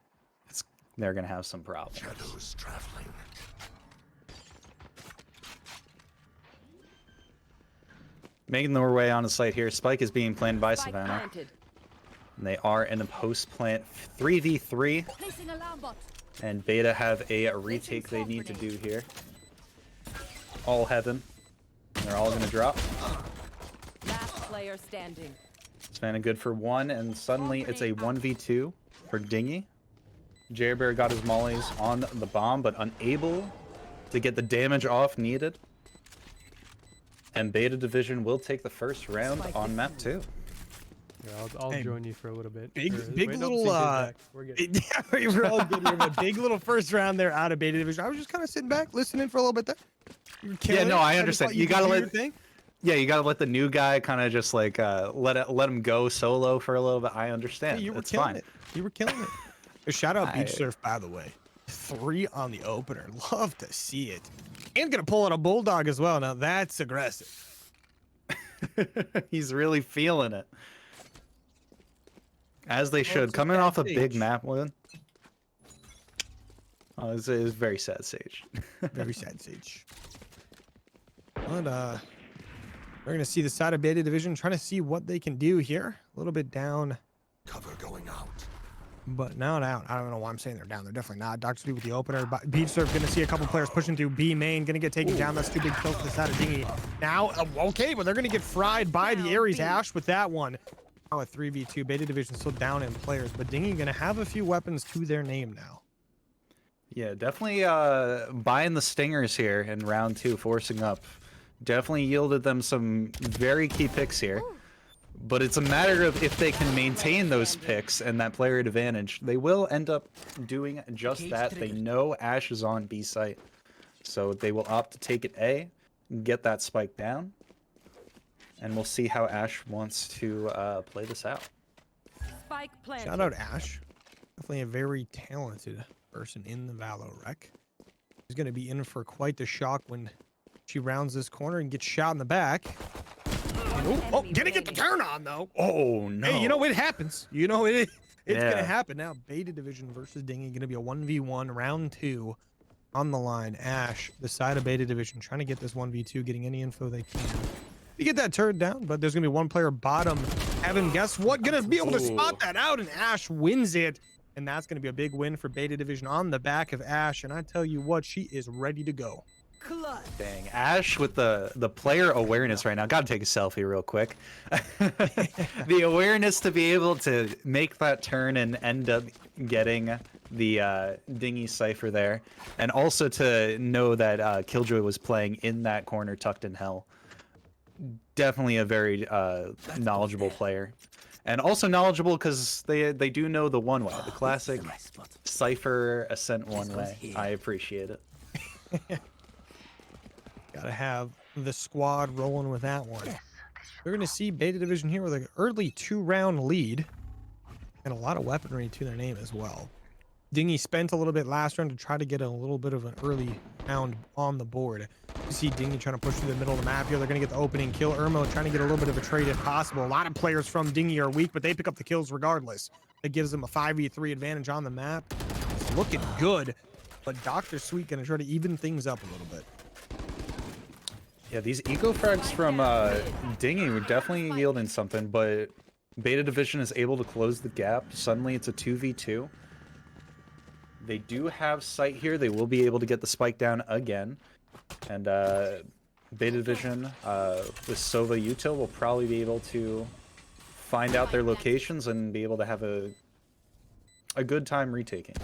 they're going to have some problems. Shadows traveling. Making their way on the site here. Spike is being planted by Spike Savannah. planted. And they are in a post-plant 3v3. Placing alarm bot. And Beta have a retake they need to do here. All heaven. They're all going to drop. Last player standing. Savannah good for 1, and suddenly it's a 1v2 for Dinghy. Jerbear got his mollies on the bomb, but unable to get the damage off needed. And Beta Division will take the first round on map 2. Yeah, I'll Hey, join you for a little bit. big Wait, nope, little, Sync is back. We're good. Yeah, we're all good here, but big little first round there out of Beta Division. I was just kind of sitting back, listening for a little bit there. You were killing no, it. I just understand. thought You could gotta do let- your thing. Yeah, you gotta let the new guy kind of just like let him go solo for a little bit. I understand. Hey, you were It's killing fine. it. You were killing it. Shout out Beach I- Surf, by the way. 3 on the opener. Love to see it. And gonna pull out a bulldog as well. Now that's aggressive. He's really feeling it. As they should. it's a Coming sad off a big stage. map win. Oh, it's very sad stage. Very sad stage. But we're gonna see the side of Beta Division trying to see what they can do here. A little bit down Cover going out. But no, I don't know why I'm saying they're down. They're definitely not. Dr. Sweet with the opener. Beach Surf going to see a couple players pushing through B main. Going to get taken down. That's 2 big kills to the side of Dinghy. Now, okay, but they're going to get fried by the Ares Ash with that one. Now a 3v2. Beta Division still down in players, but Dinghy going to have a few weapons to their name now. Yeah, definitely buying the stingers here in round 2, forcing up. Definitely yielded them some very key picks here. But it's a matter of if they can maintain those picks and that player advantage. They will end up doing just that. They know Ash is on B site. So they will opt to take it A, get that spike down. And we'll see how Ash wants to play this out. Spike planted. Shout out Ash. Definitely a very talented person in the ValoRec. She's going to be in for quite the shock when she rounds this corner and gets shot in the back. Oh, gonna get the turn on though. Oh no! Hey, you know it happens. You know it's gonna happen now. Beta Division versus Dinghy, gonna be a 1v1 round 2 on the line. Ash, the side of Beta Division, trying to get this 1v2, getting any info they can. You get that turn down, but there's gonna be one player bottom. Evan, guess what? Gonna be able to spot that out, and Ash wins it, and that's gonna be a big win for Beta Division on the back of Ash. And I tell you what, she is ready to go. Dang, Ash with the player awareness right now. Gotta take a selfie real quick. The awareness to be able to make that turn and end up getting the Dinghy Cypher there. And also to know that Killjoy was playing in that corner tucked in hell. Definitely a very knowledgeable player. And also knowledgeable because they do know the one way. The classic Cypher Ascent one way. I appreciate it. Gotta have the squad rolling with that one. We're gonna see Beta Division here with an early 2-round lead and a lot of weaponry to their name as well. Dinghy spent a little bit last round to try to get a little bit of an early round on the board. You see Dinghy trying to push through the middle of the map here. They're gonna get the opening kill. Irmo trying to get a little bit of a trade if possible. A lot of players from Dinghy are weak, but they pick up the kills regardless. It gives them a 5v3 advantage on the map. It's looking good, but Dr. Sweet gonna try to even things up a little bit. Yeah, these eco frags from Dinghy were definitely yielding something, but Beta Division is able to close the gap. Suddenly it's a 2v2. They do have sight here. They will be able to get the spike down again. And Beta Division with Sova Util will probably be able to find out their locations and be able to have a good time retaking.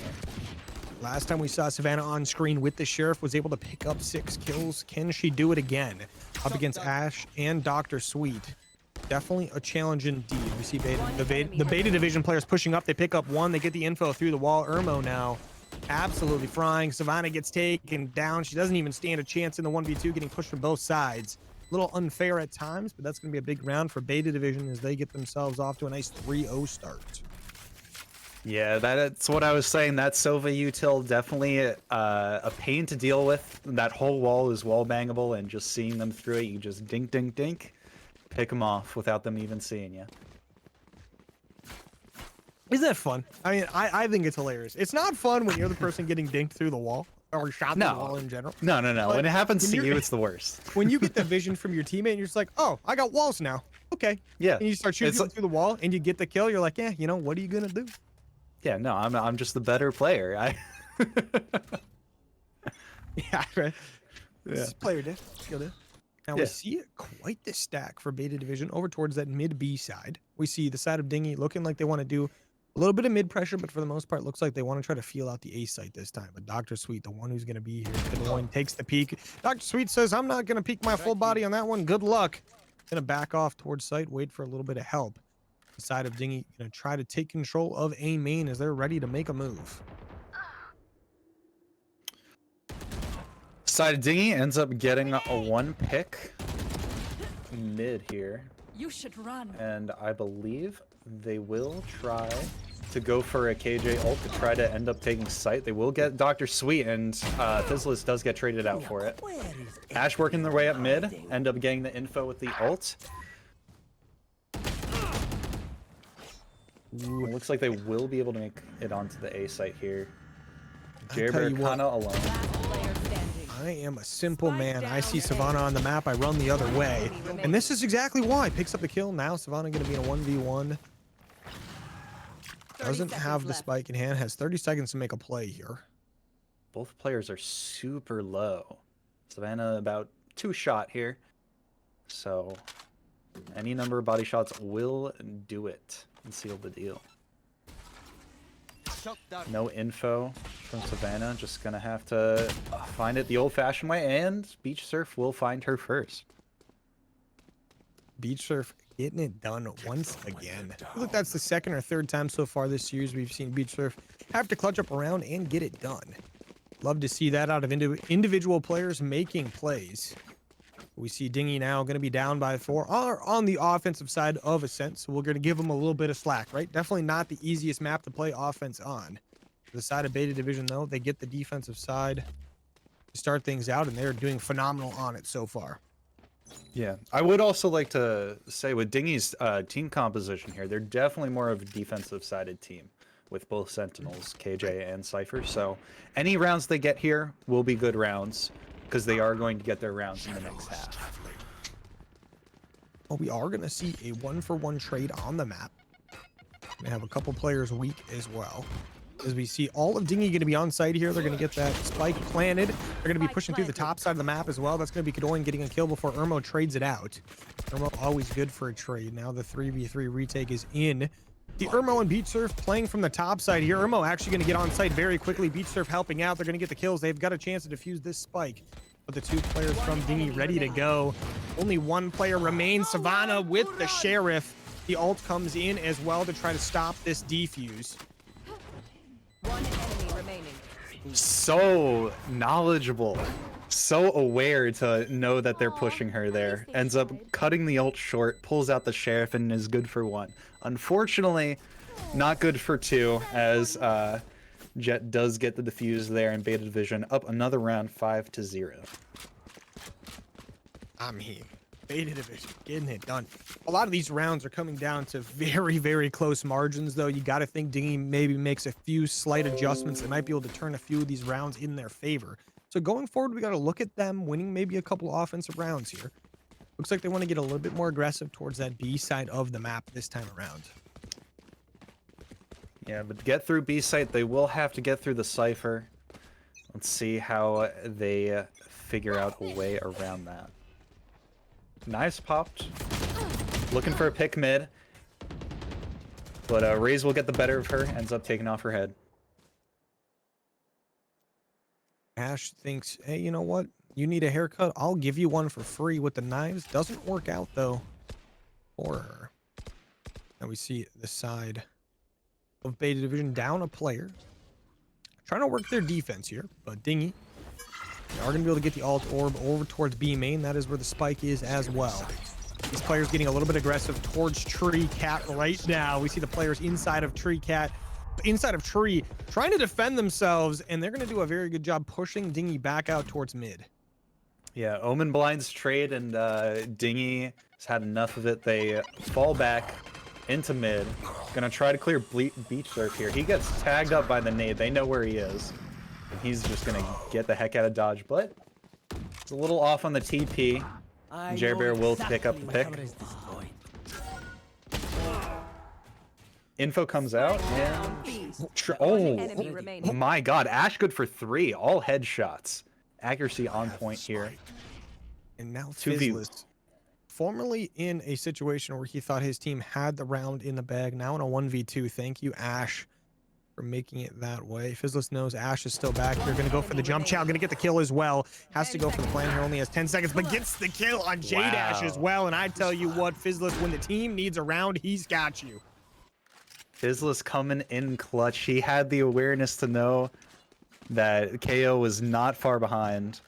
Last time we saw Savannah on screen with the Sheriff was able to pick up 6 kills. Can she do it again? Up against Ash and Dr. Sweet. Definitely a challenge indeed. We see the Beta Division players pushing up. They pick up 1. They get the info through the wall. Irmo now absolutely frying. Savannah gets taken down. She doesn't even stand a chance in the 1v2, getting pushed from both sides. A little unfair at times, but that's going to be a big round for Beta Division as they get themselves off to a nice 3-0 start. Yeah, that's what I was saying. That Sova Util definitely a pain to deal with. That whole wall is wall bangable, and just seeing them through it, you just dink, dink, dink, pick them off without them even seeing you. Isn't that fun? I mean, I think it's hilarious. It's not fun when you're the person getting dinked through the wall or shot through the wall in general. No. But when it happens to you, it's the worst. When you get the vision from your teammate, and you're just like, oh, I got walls now. Okay. Yeah. And you start shooting people through the wall, and you get the kill. You're like, yeah, you know, what are you gonna do? Yeah, no, I'm just the better player. Yeah, right. This is player diff, skill diff. Now we see quite the stack for Beta Division over towards that mid B side. We see the side of Dinghy looking like they want to do a little bit of mid pressure, but for the most part, looks like they want to try to feel out the A site this time. But Dr. Sweet, the one who's going to be here, the one takes the peek. Dr. Sweet says, I'm not going to peek my full body on that one. Good luck. Going to back off towards site, wait for a little bit of help. The side of Dinghy going to try to take control of A main as they're ready to make a move. Side of Dinghy ends up getting a 1 pick mid here. You should run. And I believe they will try to go for a KJ ult to try to end up taking site. They will get Dr. Sweet, and Fizzless does get traded out for it. Ash working their way up mid, end up getting the info with the ult. Ooh, it looks like they will be able to make it onto the A site here. Jerber kinda alone. I am a simple man. I see Savannah on the map. I run the other way. And this is exactly why. Picks up the kill. Now Savannah going to be in a 1v1. Doesn't have the spike in hand. Has 30 seconds to make a play here. Both players are super low. Savannah about 2 shot here. So any number of body shots will do it and seal the deal. No info from Savannah. Just gonna have to find it the old-fashioned way, and Beach Surf will find her first. Beach Surf getting it done once again. I feel like that's the second or third time so far this series we've seen Beach Surf have to clutch up around and get it done. Love to see that out of individual players making plays. We see Dinghy now going to be down by 4 on the offensive side of Ascent, so we're going to give them a little bit of slack, right? Definitely not the easiest map to play offense on. The side of Beta Division, though, they get the defensive side to start things out, and they're doing phenomenal on it so far. Yeah, I would also like to say with Dinghy's team composition here, they're definitely more of a defensive-sided team with both Sentinels, KJ, and Cypher. So any rounds they get here will be good rounds, because they are going to get their rounds in the next half. Well, we are going to see a 1-for-1 trade on the map. We have a couple players weak as well. As we see all of Dinghy going to be on site here. They're going to get that spike planted. They're going to be pushing through the top side of the map as well. That's going to be Kadoin getting a kill before Irmo trades it out. Irmo always good for a trade. Now the 3v3 retake is in. The Irmo and Beach Surf playing from the top side here. Irmo actually going to get on site very quickly. Beach Surf helping out. They're going to get the kills. They've got a chance to defuse this spike. But the 2 players from Dinghy ready to go. Only 1 player remains. Savannah with the Sheriff. The ult comes in as well to try to stop this defuse. 1 enemy remaining. So knowledgeable, so aware to know that they're pushing her there. Ends up cutting the ult short, pulls out the Sheriff, and is good for 1. Unfortunately, not good for 2, as Jet does get the defuse there in Beta Division, up another round 5-0. I mean, Beta Division getting it done. A lot of these rounds are coming down to very, very close margins, though. You got to think Dinghy maybe makes a few slight adjustments that might be able to turn a few of these rounds in their favor. So going forward, we got to look at them winning maybe a couple of offensive rounds here. Looks like they want to get a little bit more aggressive towards that B side of the map this time around. Yeah, but to get through B site, they will have to get through the Cypher. Let's see how they figure out a way around that. Knives popped. Looking for a pick mid. But Raze will get the better of her. Ends up taking off her head. Ash thinks, hey, you know what? You need a haircut? I'll give you one for free with the knives. Doesn't work out, though, for her. And we see the side of Beta Division down a player. Trying to work their defense here, but Dinghy, they are going to be able to get the alt orb over towards B main. That is where the spike is as well. These players getting a little bit aggressive towards Tree Cat right now. We see the players inside of Tree, trying to defend themselves, and they're going to do a very good job pushing Dinghy back out towards mid. Yeah, Omen blinds trade, and Dinghy has had enough of it. They fall back into mid. Gonna try to clear Beach Surf here. He gets tagged up by the nade. They know where he is. And he's just gonna get the heck out of dodge, but it's a little off on the TP. Jerbear will pick up the pick. Info comes out, and oh my god, Ash good for 3. All headshots. Accuracy on point here. And now Fizzless, formerly in a situation where he thought his team had the round in the bag, now in a 1v2. Thank you, Ash, for making it that way. Fizzless knows Ash is still back here. Going to go for the jump chow. Going to get the kill as well. Has to go for the plan here. Only has 10 seconds, but gets the kill on J-Dash as well. And I tell you what, Fizzless, when the team needs a round, he's got you. Fizzless coming in clutch. He had the awareness to know that KO was not far behind.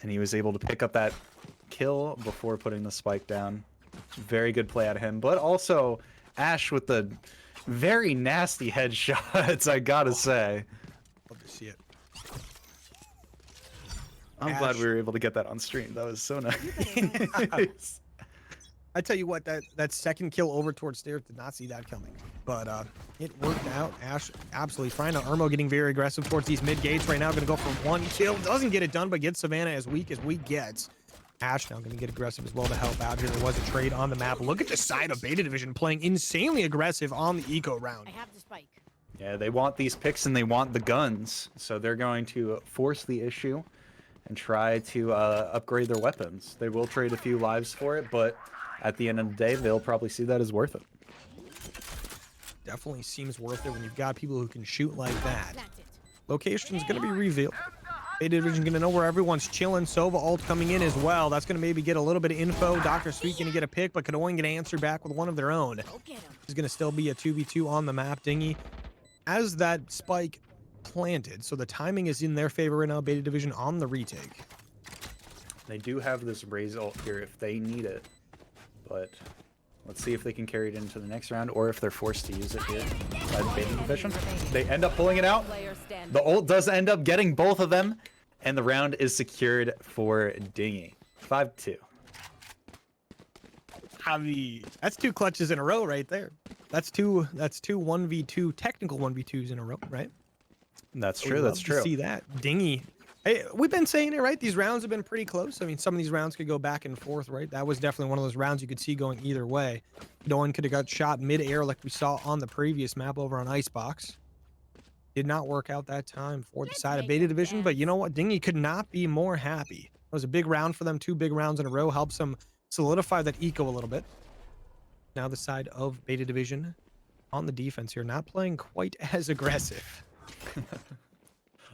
And he was able to pick up that kill before putting the spike down. Very good play out of him. But also, Ash with the very nasty headshots, I gotta say. Love to see it. I'm glad we were able to get that on stream. That was so nice. I tell you what, that second kill over towards stairs, did not see that coming. But it worked out. Ash absolutely fine. Now Irmo getting very aggressive towards these mid gates right now. Going to go for 1 kill. Doesn't get it done, but gets Savannah as weak as we get. Ash now going to get aggressive as well to help out here. There was a trade on the map. Look at the side of Beta Division playing insanely aggressive on the eco round. I have the spike. Yeah, they want these picks and they want the guns, so they're going to force the issue and try to upgrade their weapons. They will trade a few lives for it, but at the end of the day, they'll probably see that as worth it. Definitely seems worth it when you've got people who can shoot like that. Plant it. Location's going to be revealed. Beta Division going to know where everyone's chilling. Sova ult coming in as well. That's going to maybe get a little bit of info. Dr. Sweet going to get a pick, but Kanoin going to answer back with one of their own. Go get him. There's going to still be a 2v2 on the map. Dinghy as that spike planted, so the timing is in their favor right now. Beta Division on the retake. They do have this raise ult here if they need it, but let's see if they can carry it into the next round or if they're forced to use it here by the Beta Division. They end up pulling it out. The ult does end up getting both of them, and the round is secured for Dinghy. 5-2. That's two clutches in a row right there. That's two 1v2 technical 1v2s in a row, right? That's We'd true. love That's to true. see that. Dinghy. Hey, we've been saying it, right? These rounds have been pretty close. I mean, some of these rounds could go back and forth, right? That was definitely one of those rounds you could see going either way. No one could have got shot mid-air like we saw on the previous map over on Icebox. Did not work out that time for the side of Beta Division, but you know what? Dinghy could not be more happy. It was a big round for them. 2 big rounds in a row helps them solidify that eco a little bit. Now the side of Beta Division on the defense here, not playing quite as aggressive.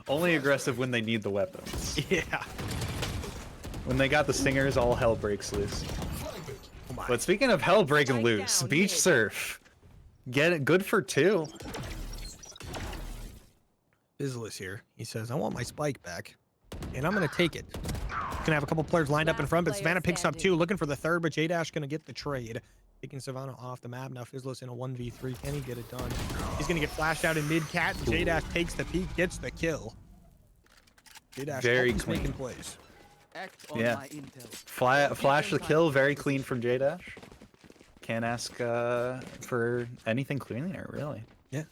Only aggressive when they need the weapons. Yeah. When they got the stingers, all hell breaks loose. Oh my. But speaking of hell breaking Right loose, down, Beach mid. Surf. Get it good for 2. Fizzless here. He says, I want my spike back, and I'm going to take it. Gonna have a couple players lined up in front, but Savannah picks up 2, looking for the third, but J-Dash going to get the trade. Taking Savannah off the map. Now Fizzless in a 1v3. Can he get it done? He's going to get flashed out in mid-cat. J-Dash takes the peek, gets the kill. J-Dash Very always clean. making plays. Act on Yeah. my intel. Flash the kill, very clean from J-Dash. Can't ask for anything cleaner, really. Yeah.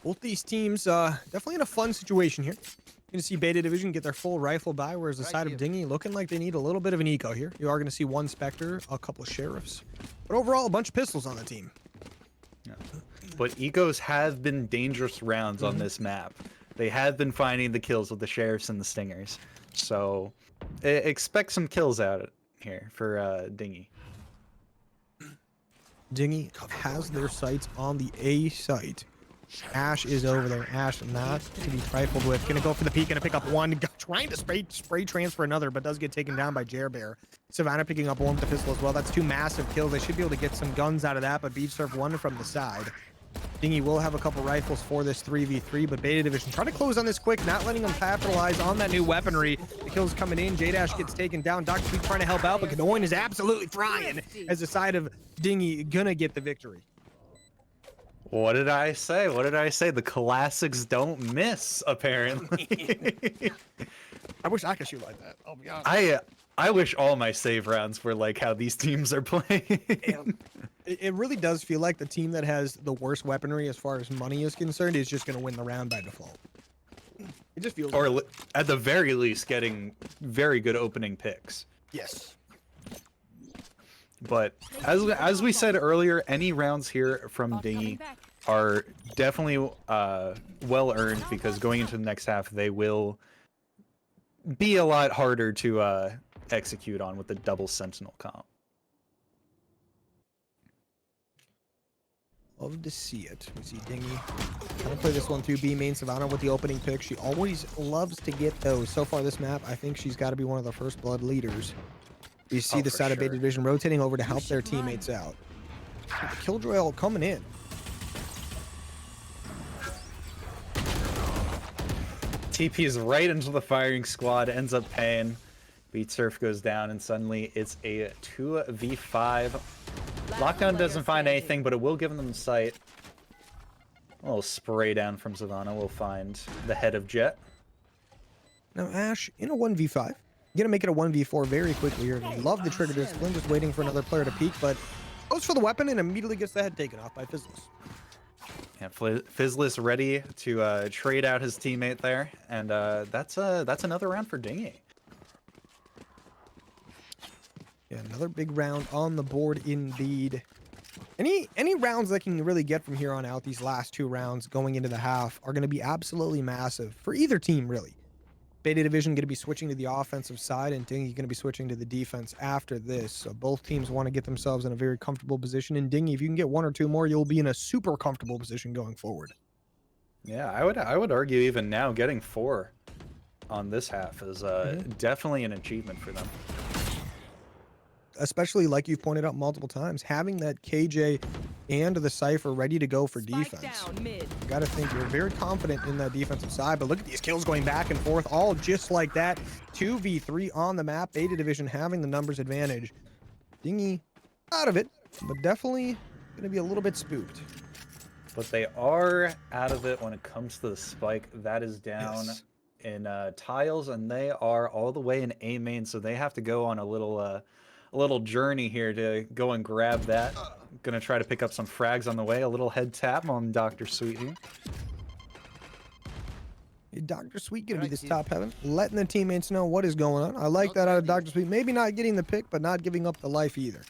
Both these teams definitely in a fun situation here. Going to see Beta Division get their full rifle buy, whereas the side of Dinghy looking like they need a little bit of an eco here. You are going to see 1 Spectre, a couple of Sheriffs, but overall a bunch of pistols on the team. Yeah. But ecos have been dangerous rounds on this map. They have been finding the kills with the Sheriffs and the Stingers. So expect some kills out here for Dinghy. Dinghy has their sights on the A site. Ash is over there. Ash not to be trifled with. Gonna go for the peak. Gonna pick up 1. Trying to spray transfer another, but does get taken down by Jerbear. Savannah picking up 1 with the pistol as well. That's 2 massive kills. They should be able to get some guns out of that, but Beach Surf 1 from the side. Dinghy will have a couple rifles for this 3v3, but Beta Division trying to close on this quick, not letting them capitalize on that new weaponry. The kills coming in. J-Dash gets taken down. Dr. Sweet trying to help out, but Kanoin is absolutely frying as the side of Dinghy gonna get the victory. What did I say? What did I say? The classics don't miss, apparently. I wish I could shoot like that. I'll be honest. I wish all my save rounds were like how these teams are playing. It really does feel like the team that has the worst weaponry as far as money is concerned is just going to win the round by default. It just feels Or like, at the very least, getting very good opening picks. yes. But as we said earlier, any rounds here from Dinghy are definitely well earned, because going into the next half they will be a lot harder to execute on with the double sentinel comp. Love to see it. We see Dinghy trying to play this one through B main. Savannah with the opening pick. She always loves to get those. So far this map, I think she's got to be one of the first blood leaders. You see the for side of Beta sure. Division rotating over to help their teammates out. Killjoy all coming in. TP's right into the firing squad, ends up paying. Beat Surf goes down, and suddenly it's a 2v5. Lockdown doesn't find anything, but it will give them sight. A little spray down from Savannah will find the head of Jet. Now Ash in a 1v5. Gonna make it a 1v4 very quickly here. Love the trigger discipline, just waiting for another player to peek, but goes for the weapon and immediately gets the head taken off by Fizzless. Yeah, Fizzless ready to trade out his teammate there, and that's another round for Dinghy. Yeah, another big round on the board indeed. Any rounds that can really get from here on out, these last 2 rounds going into the half, are going to be absolutely massive for either team, really. Beta Division going to be switching to the offensive side, and Dinghy going to be switching to the defense after this. So both teams want to get themselves in a very comfortable position. And Dinghy, if you can get 1 or 2 more, you'll be in a super comfortable position going forward. Yeah, I would argue even now getting 4 on this half is definitely an achievement for them. Especially like you've pointed out multiple times, having that KJ and the Cypher ready to go for defense. You got to think you're very confident in that defensive side, but look at these kills going back and forth, all just like that. 2v3 on the map, Beta Division having the numbers advantage. Dinghy out of it, but definitely going to be a little bit spooked. But they are out of it when it comes to the spike. That is down in tiles, and they are all the way in A main, so they have to go on a little journey here to go and grab that. Gonna try to pick up some frags on the way. A little head tap on Dr. Sweet here. Dr. Sweet gonna be this top heaven, letting the teammates know what is going on. I like that out of Dr. Sweet. Maybe not getting the pick, but not giving up the life either.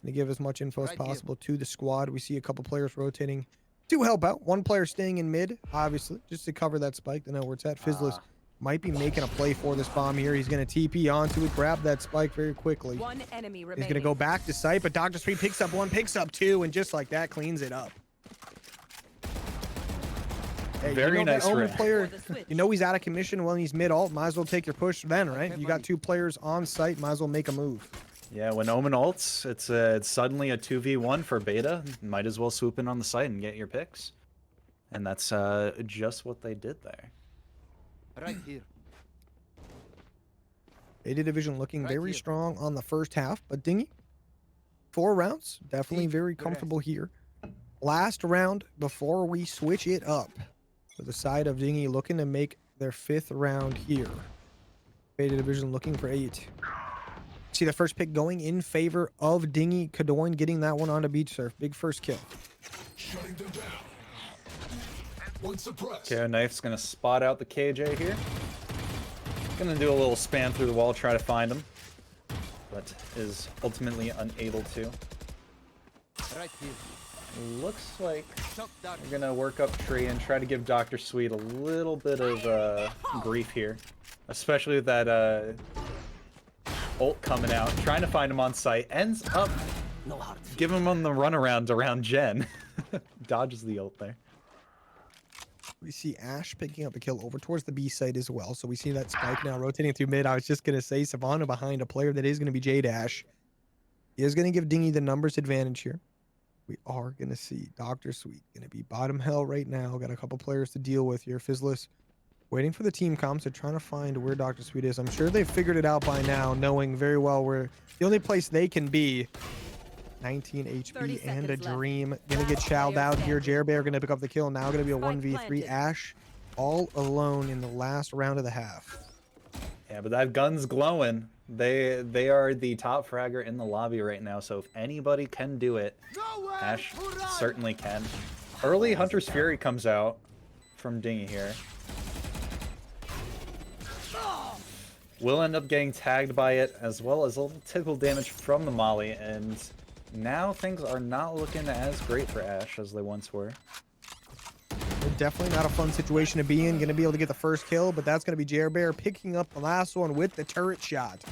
To give as much info as possible to the squad. We see a couple players rotating to help out. 1 player staying in mid, obviously, just to cover that spike. To know where it's at. Fizzless might be making a play for this bomb here. He's going to TP onto it, grab that spike very quickly. 1 enemy remaining. He's going to go back to site, but Dr. Sweet picks up 1, picks up 2, and just like that, cleans it up. Hey, Very nice Omen rip. player, you know he's out of commission when he's mid-ult. Might as well take your push then, right? You got 2 players on site, might as well make a move. Yeah, when Omen ults, it's suddenly a 2v1 for Beta. Might as well swoop in on the site and get your picks. And that's just what they did there. Right here. Beta Division looking very strong on the first half, but Dinghy, 4 rounds, definitely very comfortable here. Last round before we switch it up. To the side of Dinghy looking to make their 5th round here. Beta Division looking for 8. See the first pick going in favor of Dinghy. Kadoin getting that one onto Beach Surf. Big first kill. Shutting them down. One suppressed. Okay, Knife's gonna spot out the KJ here. Gonna do a little span through the wall, try to find him, but is ultimately unable to. Right here. Looks like Shut down. we're gonna work up tree and try to give Dr. Sweet a little bit of grief here, especially with that ult coming out, trying to find him on site, ends up giving him on the runaround around Jen. Dodges the ult there. We see Ash picking up a kill over towards the B side as well. So we see that spike now rotating through mid. I was just going to say Savannah behind a player that is going to be J-Dash. He is going to give Dinghy the numbers advantage here. We are going to see Dr. Sweet going to be bottom hell right now. Got a couple players to deal with here. Fizzless waiting for the team comms. They're trying to find where Dr. Sweet is. I'm sure they've figured it out by now, knowing very well where the only place they can be. 19 HP and a dream. Gonna get chowed out here. Jerbear gonna pick up the kill. Now gonna be a 1v3. Ash all alone in the last round of the half. Yeah, but that gun's glowing. They are the top fragger in the lobby right now, so if anybody can do it, Ash certainly can. Early Hunter's Fury comes out from Dinghy here. Will end up getting tagged by it, as well as a little tickle damage from the molly, and now things are not looking as great for Ash as they once were. Definitely not a fun situation to be in. Gonna be able to get the first kill, but that's gonna be Jerbear picking up the last one with the turret shot.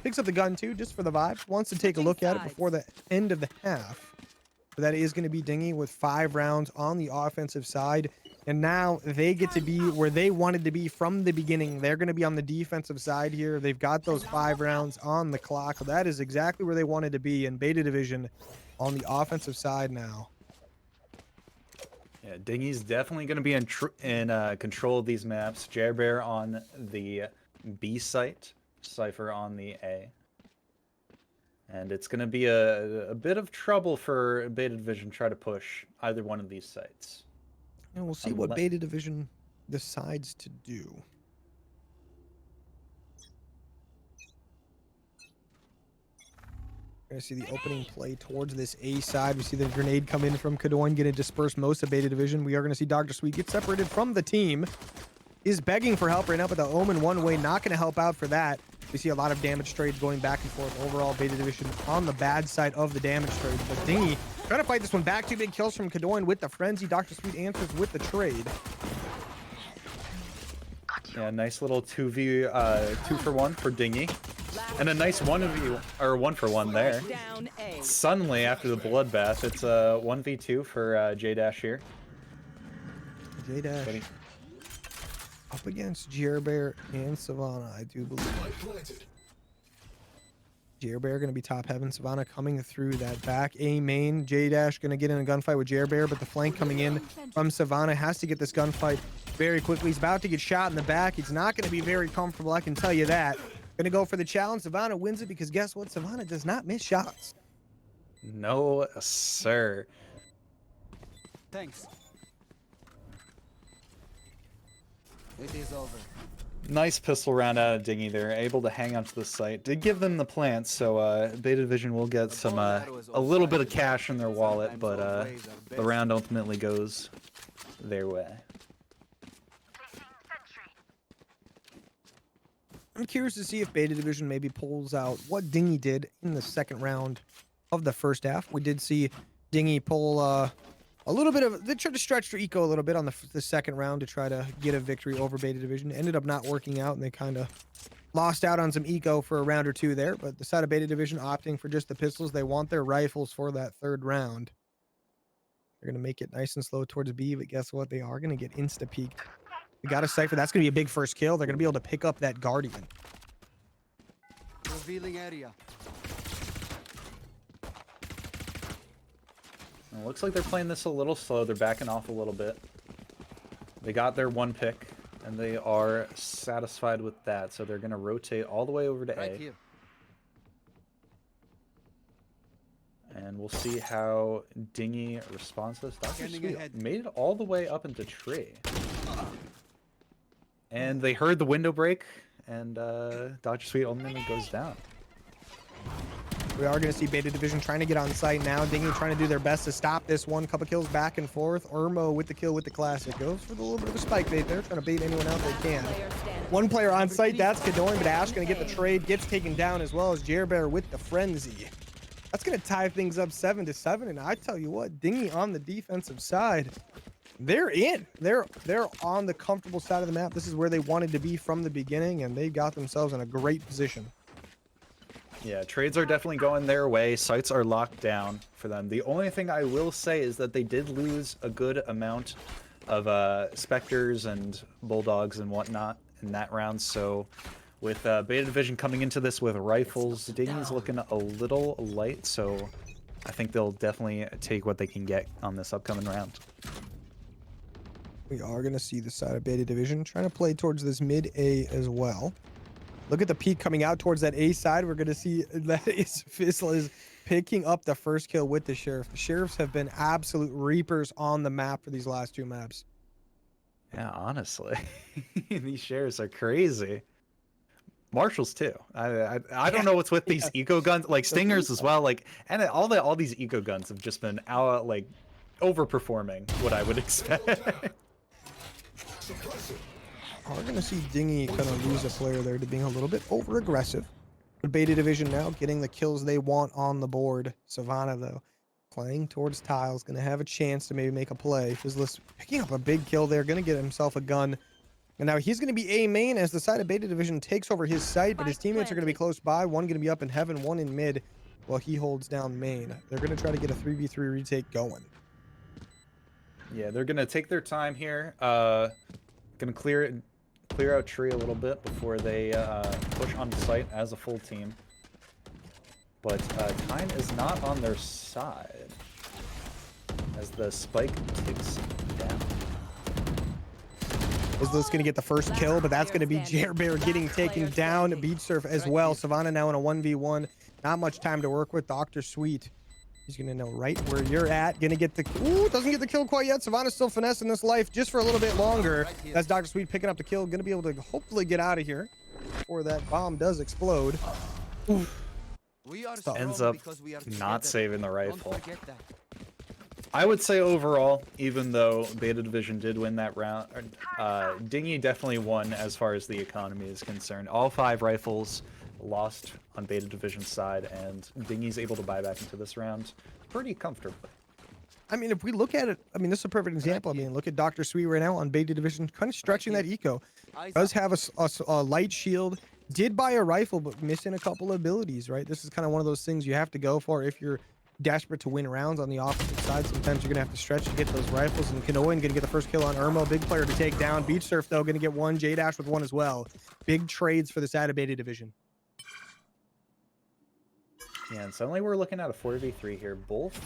Picks up the gun too, just for the vibe. Wants to take a look at it before the end of the half. But that is gonna be Dinghy with 5 rounds on the offensive side. And now they get to be where they wanted to be from the beginning. They're going to be on the defensive side here. They've got those 5 rounds on the clock. That is exactly where they wanted to be in Beta Division on the offensive side now. Yeah, Dinghy's definitely going to be in control of these maps. Jerbear on the B site, Cypher on the A. And it's going to be a bit of trouble for Beta Division to try to push either one of these sites. And we'll see what Beta Division decides to do. We're gonna see the opening play towards this A side. We see the grenade come in from Kadoin, gonna disperse most of Beta Division. We are gonna see Dr. Sweet get separated from the team. Is begging for help right now, but the Omen one way not gonna help out for that. We see a lot of damage trade going back and forth. Overall, Beta Division on the bad side of the damage trade. But Dinghy trying to fight this one back. 2 big kills from Kadoin with the frenzy. Dr. Sweet answers with the trade. Yeah, nice little 2v 2-for-1 for Dinghy. And a nice 1v or 1-for-1 there. Suddenly, after the bloodbath, it's a 1v2 for J-Dash here. J-Dash up against Jerbear and Savannah, I do believe. Jerbear gonna be top heaven. Savannah coming through that back A main. J-Dash gonna get in a gunfight with Jerbear, but the flank coming in from Savannah has to get this gunfight very quickly. He's about to get shot in the back. He's not gonna be very comfortable, I can tell you that. Gonna go for the challenge. Savannah wins it because guess what? Savannah does not miss shots. No, sir. Thanks. It is over. Nice pistol round out of Dinghy. They're able to hang onto the site. Did give them the plants, so Beta Division will get some a little bit of cash in their wallet, but the round ultimately goes their way. I'm curious to see if Beta Division maybe pulls out what Dinghy did in the second round of the first half. We did see Dinghy pull a little bit of, they tried to stretch their eco a little bit on the second round to try to get a victory over Beta Division. Ended up not working out, and they kind of lost out on some eco for a round or two there. But the side of Beta Division opting for just the pistols. They want their rifles for that third round. They're going to make it nice and slow towards B, but guess what? They are going to get insta-peeked. We got a Cypher. That's going to be a big first kill. They're going to be able to pick up that Guardian. Revealing area. It looks like they're playing this a little slow. They're backing off a little bit. They got their 1 pick, and they are satisfied with that. So they're going to rotate all the way over to Right A. here. And we'll see how Dinghy responds to this. Dr. Scanning Sweet ahead. made it all the way up into tree. And they heard the window break, and Dr. Sweet ultimately goes down. We are going to see Beta Division trying to get on site now. Dinghy trying to do their best to stop this one. Couple kills back and forth. Urmo with the kill with the classic. Goes for the little bit of a spike bait there. Trying to bait anyone out they can. One player on site. That's Kadoin, but Ash going to get the trade. Gets taken down as well as Jerbear with the frenzy. That's going to tie things up 7-7. And I tell you what, Dinghy on the defensive side, they're in. They're on the comfortable side of the map. This is where they wanted to be from the beginning, and they got themselves in a great position. Yeah, trades are definitely going their way. Sites are locked down for them. The only thing I will say is that they did lose a good amount of Spectres and Bulldogs and whatnot in that round. So with Beta Division coming into this with rifles, Dinghy's looking a little light. So I think they'll definitely take what they can get on this upcoming round. We are going to see the side of Beta Division trying to play towards this mid A as well. Look at the peak coming out towards that A side. We're going to see that Fizzle is picking up the first kill with the Sheriff. The Sheriffs have been absolute reapers on the map for these last 2 maps. Yeah, honestly, these Sheriffs are crazy. Marshals too. I don't know what's with these eco guns, like Stingers as well. Like, and all these eco guns have just been out, like overperforming what I would expect. We're going to see Dinghy kind of lose a player there to being a little bit over aggressive. But Beta Division now getting the kills they want on the board. Savannah though playing towards tiles, going to have a chance to maybe make a play. Fizzless picking up a big kill there, going to get himself a gun. And now he's going to be A main as the side of Beta Division takes over his site, but his teammates are going to be close by. One going to be up in heaven, one in mid while he holds down main. They're going to try to get a 3v3 retake going. Yeah, they're going to take their time here. Going to clear out tree a little bit before they push onto site as a full team. But time is not on their side as the spike ticks down. Fizzless going to get the first kill, but that's going to be Jerbear getting taken down. Beach Surf as well. Savannah now in a 1v1. Not much time to work with. Dr. Sweet, he's going to know right where you're at. Going to get the... Ooh, doesn't get the kill quite yet. Savannah's still finessing this life just for a little bit longer. That's Dr. Sweet picking up the kill. Going to be able to hopefully get out of here before that bomb does explode. Ooh. We are Tough. Ends strong up because we are not together. saving the Don't rifle. forget that. I would say overall, even though Beta Division did win that round, Dinghy definitely won as far as the economy is concerned. All 5 rifles lost on Beta Division's side, and Dinghy's able to buy back into this round pretty comfortably. I mean, if we look at it, I mean, this is a perfect example. I mean, look at Dr. Sweet right now on Beta Division, kind of stretching that eco. Eyes Does up. have a light shield, did buy a rifle, but missing a couple of abilities, right? This is kind of one of those things you have to go for if you're desperate to win rounds on the offensive side. Sometimes you're going to have to stretch to get those rifles, and Kanoan going to get the first kill on Irmo. Big player to take down. Beach Surf, though, going to get one. J-Dash with one as well. Big trades for the side of Beta Division. Yeah, and suddenly we're looking at a 4v3 here. Both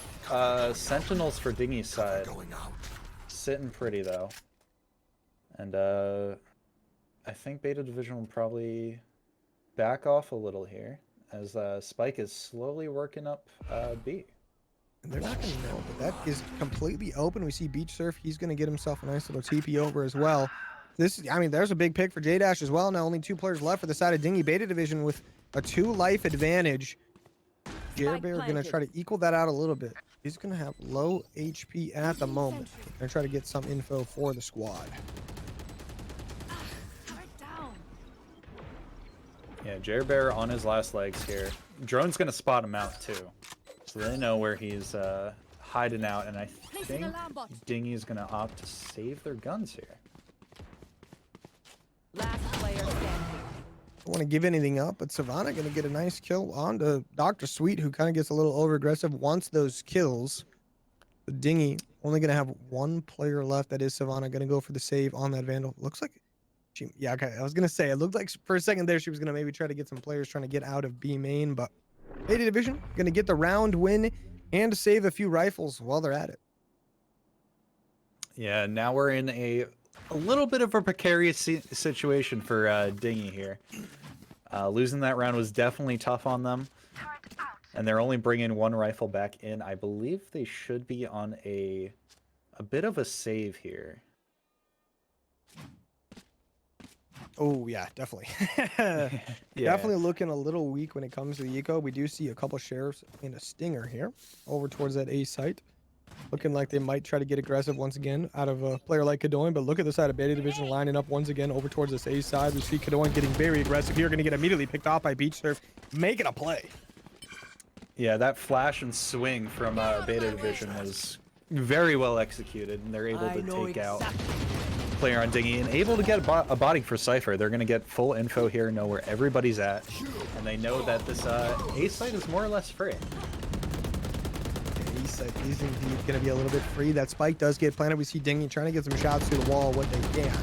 Sentinels for Dinghy's side. Sitting pretty, though. And I think Beta Division will probably back off a little here, as Spike is slowly working up B. And they're not going to know, but that is completely open. We see Beach Surf. He's going to get himself a nice little TP over as well. This is, I mean, there's a big pick for J-Dash as well. Now only 2 players left for the side of Dinghy. Beta Division with a 2 life advantage. Bear going to try to equal that out a little bit. He's going to have low HP at the moment. Going to try to get some info for the squad. Yeah, Bear on his last legs here. Drone's going to spot him out, too. So they know where he's hiding out, and I think Dinghy's going to opt to save their guns here. Last player standing. Don't want to give anything up, but Savannah going to get a nice kill on to Dr. Sweet, who kind of gets a little over aggressive once those kills. The Dinghy only going to have 1 player left. That is Savannah going to go for the save on that Vandal. Looks like she, yeah, okay. I was going to say, it looked like for a second there she was going to maybe try to get some players trying to get out of B main, but Beta Division going to get the round win and save a few rifles while they're at it. Yeah, now we're in a little bit of a precarious situation for Dinghy here. Losing that round was definitely tough on them. And they're only bringing 1 rifle back in. I believe they should be on a bit of a save here. Oh, yeah, definitely. Yeah. Definitely looking a little weak when it comes to the eco. We do see a couple sheriffs and a stinger here over towards that A site. Looking like they might try to get aggressive once again out of a player like Kadoin, but look at the side of Beta Division lining up once again over towards this A side. We see Kadoin getting very aggressive here, going to get immediately picked off by Beach Surf, making a play. Yeah, that flash and swing from Beta Division was very well executed, and they're able to take out player on Dinghy and able to get a body for Cypher. They're going to get full info here, know where everybody's at, and they know that this A site is more or less free. He's indeed going to be a little bit free. That spike does get planted. We see Dinghy trying to get some shots through the wall, what they can.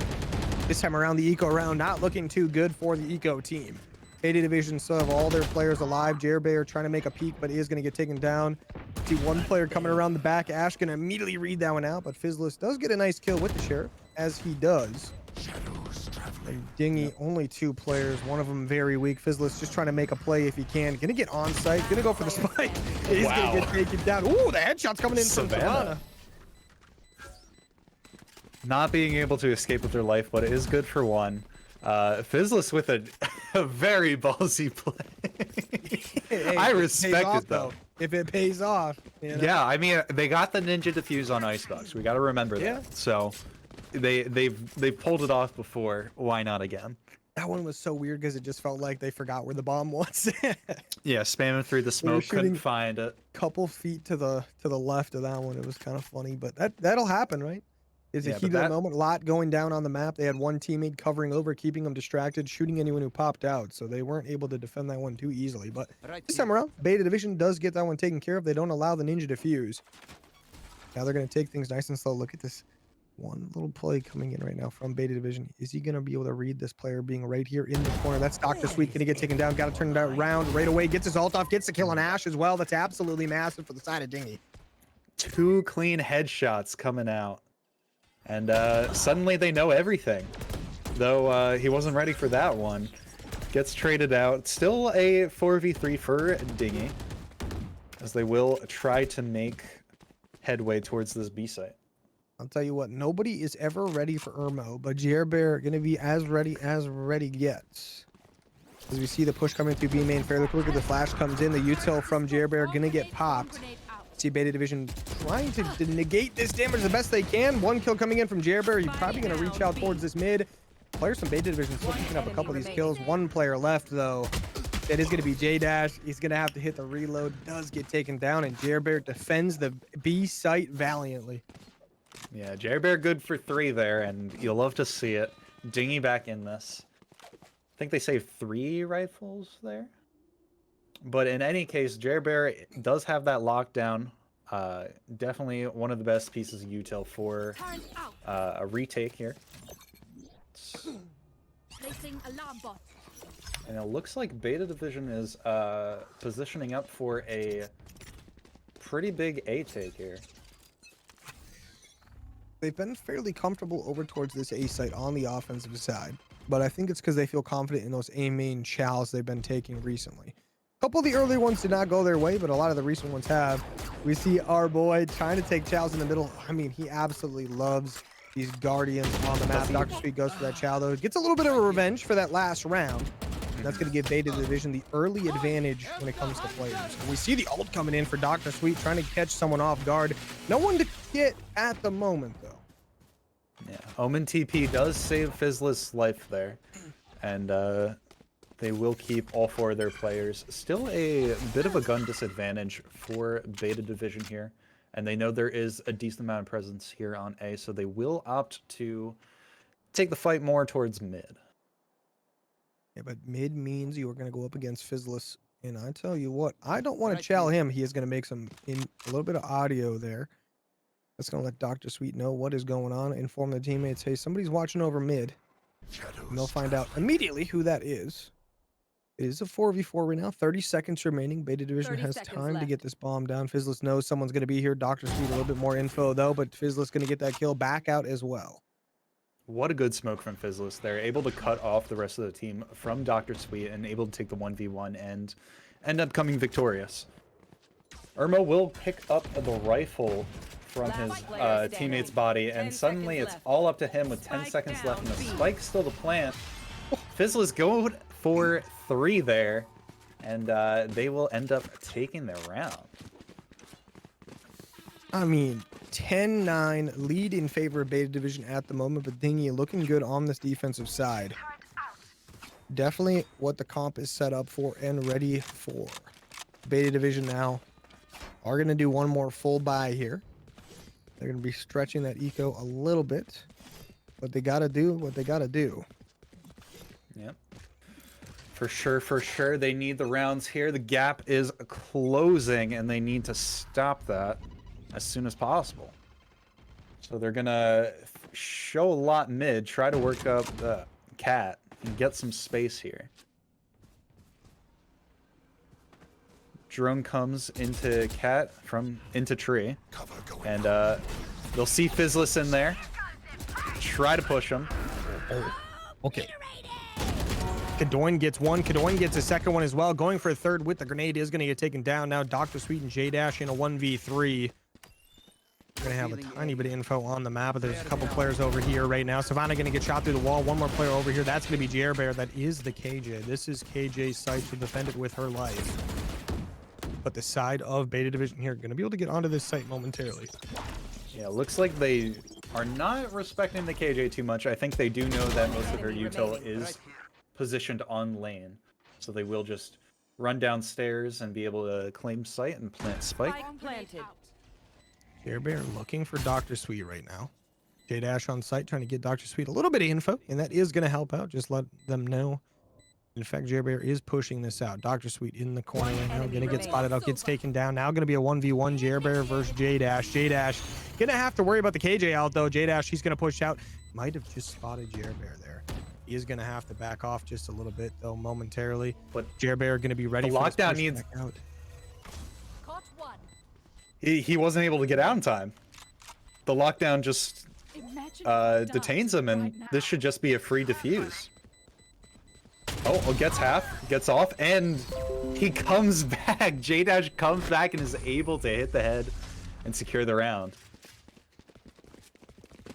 This time around, the eco round not looking too good for the eco team. Beta Division still have all their players alive. Bear trying to make a peek, but is going to get taken down. See 1 player coming around the back. Ash going to immediately read that one out, but Fizzless does get a nice kill with the Sheriff, as he does. And Dinghy, only 2 players, one of them very weak. Fizzless just trying to make a play if he can. Gonna get on site, gonna go for the spike. He's gonna get taken down. Ooh, the headshot's coming in from Savannah. Not being able to escape with their life, but it is good for 1. Fizzless with a very ballsy play. Hey, I respect it, though. If it pays off. You know? Yeah, I mean, they got the ninja defuse on Icebox. We got to remember that. So they've pulled it off before. Why not again? That one was so weird because it just felt like they forgot where the bomb was. Yeah, spamming through the smoke, couldn't find it. Couple feet to the left of that one. It was kind of funny, but that'll happen, right? It's a heat of the moment. A lot going down on the map. They had 1 teammate covering over, keeping them distracted, shooting anyone who popped out, so they weren't able to defend that one too easily. But this time around, Beta Division does get that one taken care of. They don't allow the ninja defuse. Now they're going to take things nice and slow. Look at this. 1 little play coming in right now from Beta Division. Is he going to be able to read this player being right here in the corner? That's Dr. Sweet going to get taken down. Got to turn it around right away. Gets his ult off. Gets the kill on Ash as well. That's absolutely massive for the side of Dinghy. 2 clean headshots coming out. And suddenly they know everything. Though he wasn't ready for that one. Gets traded out. Still a 4v3 for Dinghy, as they will try to make headway towards this B site. I'll tell you what, nobody is ever ready for Irmo, but Bear gonna be as ready gets. As we see the push coming through B main fairly quickly, the flash comes in. The util from Jerbear gonna get popped. See Beta Division trying to negate this damage the best they can. One kill coming in from Jerbear. He's probably gonna reach out towards this mid. Players from Beta Division still picking up a couple of these kills. One player left though. That is gonna be J-Dash. He's gonna have to hit the reload. Does get taken down, and Jerbear defends the B site valiantly. Yeah, Jerbear good for 3 there, and you'll love to see it. Dinghy back in this. I think they saved 3 rifles there. But in any case, Jerbear does have that lockdown. Definitely one of the best pieces of util for a retake here. Placing alarm bot. And it looks like Beta Division is positioning up for a pretty big A take here. They've been fairly comfortable over towards this A site on the offensive side, but I think it's because they feel confident in those A main chows they've been taking recently. A couple of the early ones did not go their way, but a lot of the recent ones have. We see our boy trying to take chows in the middle. I mean, he absolutely loves these guardians on the map. Dr. Sweet goes for that chow though. Gets a little bit of a revenge for that last round. That's going to give Beta Division the early advantage when it comes to players. And we see the ult coming in for Dr. Sweet, trying to catch someone off guard. No one to hit at the moment, though. Yeah, Omen TP does save Fizzless' life there. And they will keep all 4 of their players. Still a bit of a gun disadvantage for Beta Division here. And they know there is a decent amount of presence here on A, so they will opt to take the fight more towards mid. Yeah, but mid means you are going to go up against Fizzless. And I tell you what, I don't want to chow him. He is going to make a little bit of audio there. That's going to let Dr. Sweet know what is going on. Inform the teammates, hey, somebody's watching over mid. And they'll find out immediately who that is. It is a 4v4 right now. 30 seconds remaining. Beta Division has time to get this bomb down. Fizzless knows someone's going to be here. Dr. Sweet a little bit more info, though, but Fizzless going to get that kill back out as well. What a good smoke from Fizzless. They're able to cut off the rest of the team from Dr. Sweet and able to take the 1v1 and end up coming victorious. Irmo will pick up the rifle from his teammate's body, and suddenly it's all up to him with 10 seconds left, and the spike's still the plant. Fizzless go for 3 there, and they will end up taking their round. I mean, 10-9 lead in favor of Beta Division at the moment, but Dinghy looking good on this defensive side. Definitely what the comp is set up for and ready for. Beta Division now are going to do one more full buy here. They're going to be stretching that eco a little bit, but they got to do what they got to do. Yep. For sure. They need the rounds here. The gap is closing, and they need to stop that as soon as possible. So they're gonna show a lot mid, try to work up the cat and get some space here. Drone comes into cat from into tree, and they'll see Fizzless in there. Try to push him. Oh, okay. Kadoin gets one. Kadoin gets a second one as well. Going for a third with the grenade is going to get taken down. Now Dr. Sweet and J-Dash in a 1v3. We're going to have a tiny bit of info on the map, but there's a couple players over here right now. Savannah going to get shot through the wall. One more player over here. That's going to be Jerbear. That is the KJ. This is KJ's site to defend it with her life. But the side of Beta Division here going to be able to get onto this site momentarily. Yeah, looks like they are not respecting the KJ too much. I think they do know that most of her util is positioned on lane, so they will just run downstairs and be able to claim site and plant spike. Jerbear looking for Dr. Sweet right now. J-Dash on site trying to get Dr. Sweet a little bit of info, and that is going to help out. Just let them know. In fact, Jerbear is pushing this out. Dr. Sweet in the corner right now. Going to get spotted out, gets taken down. Now going to be a 1v1 Jerbear versus J-Dash. J-Dash going to have to worry about the KJ out, though. J-Dash, he's going to push out. Might have just spotted Jerbear there. He is going to have to back off just a little bit, though, momentarily. But Jerbear going to be ready the for lockdown needs out. He wasn't able to get out in time. The lockdown just detains him, and this should just be a free defuse. Oh, gets half, gets off, and he comes back. J-Dash comes back and is able to hit the head and secure the round.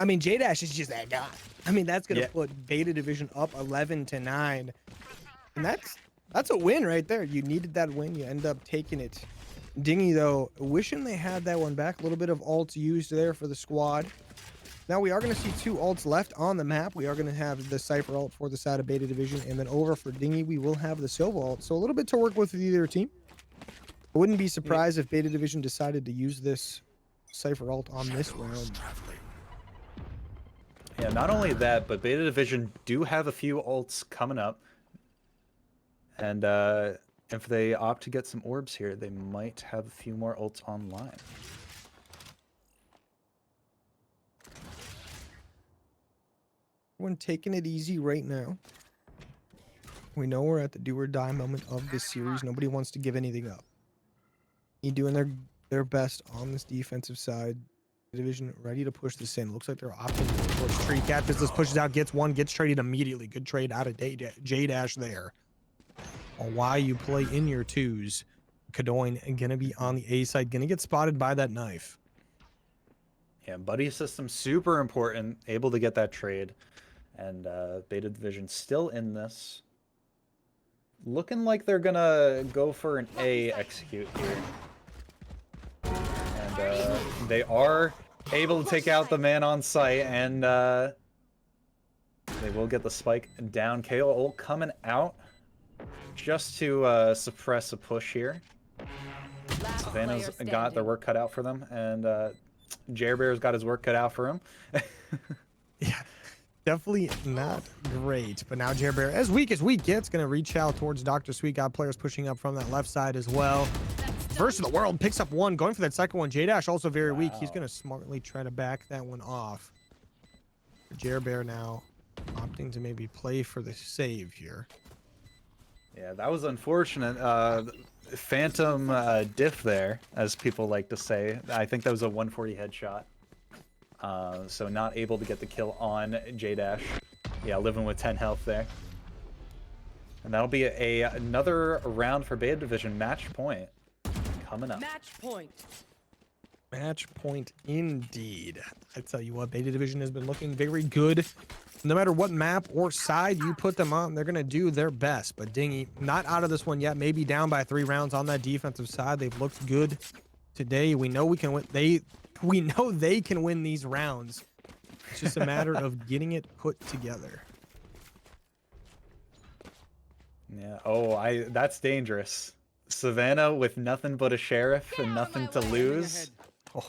I mean, J-Dash is just that guy. I mean, that's going to put Beta Division up 11-9. And that's That's a win right there. You needed that win. You end up taking it. Dinghy, though, wishing they had that one back. A little bit of ults used there for the squad. Now we are going to see 2 ults left on the map. We are going to have the Cypher ult for the side of Beta Division. And then over for Dinghy, we will have the Silva ult. So a little bit to work with either team. I wouldn't be surprised if Beta Division decided to use this Cypher ult on this round. Yeah, not only that, but Beta Division do have a few ults coming up. And if they opt to get some orbs here, they might have a few more ults online. Everyone taking it easy right now. We know we're at the do or die moment of this series. Nobody wants to give anything up. He doing their best on this defensive side. Division ready to push this in. Looks like they're opting towards tree catches. This pushes out, gets one, gets traded immediately. Good trade out of J-Dash there. Why you play in your 2s. Kadoin gonna be on the A side, gonna get spotted by that knife. Yeah, buddy system super important. Able to get that trade. And Beta Division still in this. Looking like they're gonna go for an A execute here. And they are able to take out the man on site, and they will get the spike down. KO ult coming out just to suppress a push here. Savannah's got their work cut out for them, and Jerbear's got his work cut out for him. Yeah. Definitely not great, but now Jerbear, as weak gets, going to reach out towards Dr. Sweet. Got players pushing up from that left side as well. First of the world picks up one, going for that second one. J-Dash also very weak. He's going to smartly try to back that one off. Jerbear now opting to maybe play for the save here. Yeah, that was unfortunate. Phantom diff there, as people like to say. I think that was a 140 headshot. So not able to get the kill on J-Dash. Yeah, living with 10 health there. And that'll be another round for Beta Division. Match point coming up. Match point. Match point indeed. I tell you what, Beta Division has been looking very good. No matter what map or side you put them on, they're going to do their best. But Dinghy, not out of this one yet. Maybe down by 3 rounds on that defensive side. They've looked good today. We know we can win. We know they can win these rounds. It's just a matter of getting it put together. Yeah. Oh, that's dangerous. Savannah with nothing but a sheriff and nothing to lose. Oh.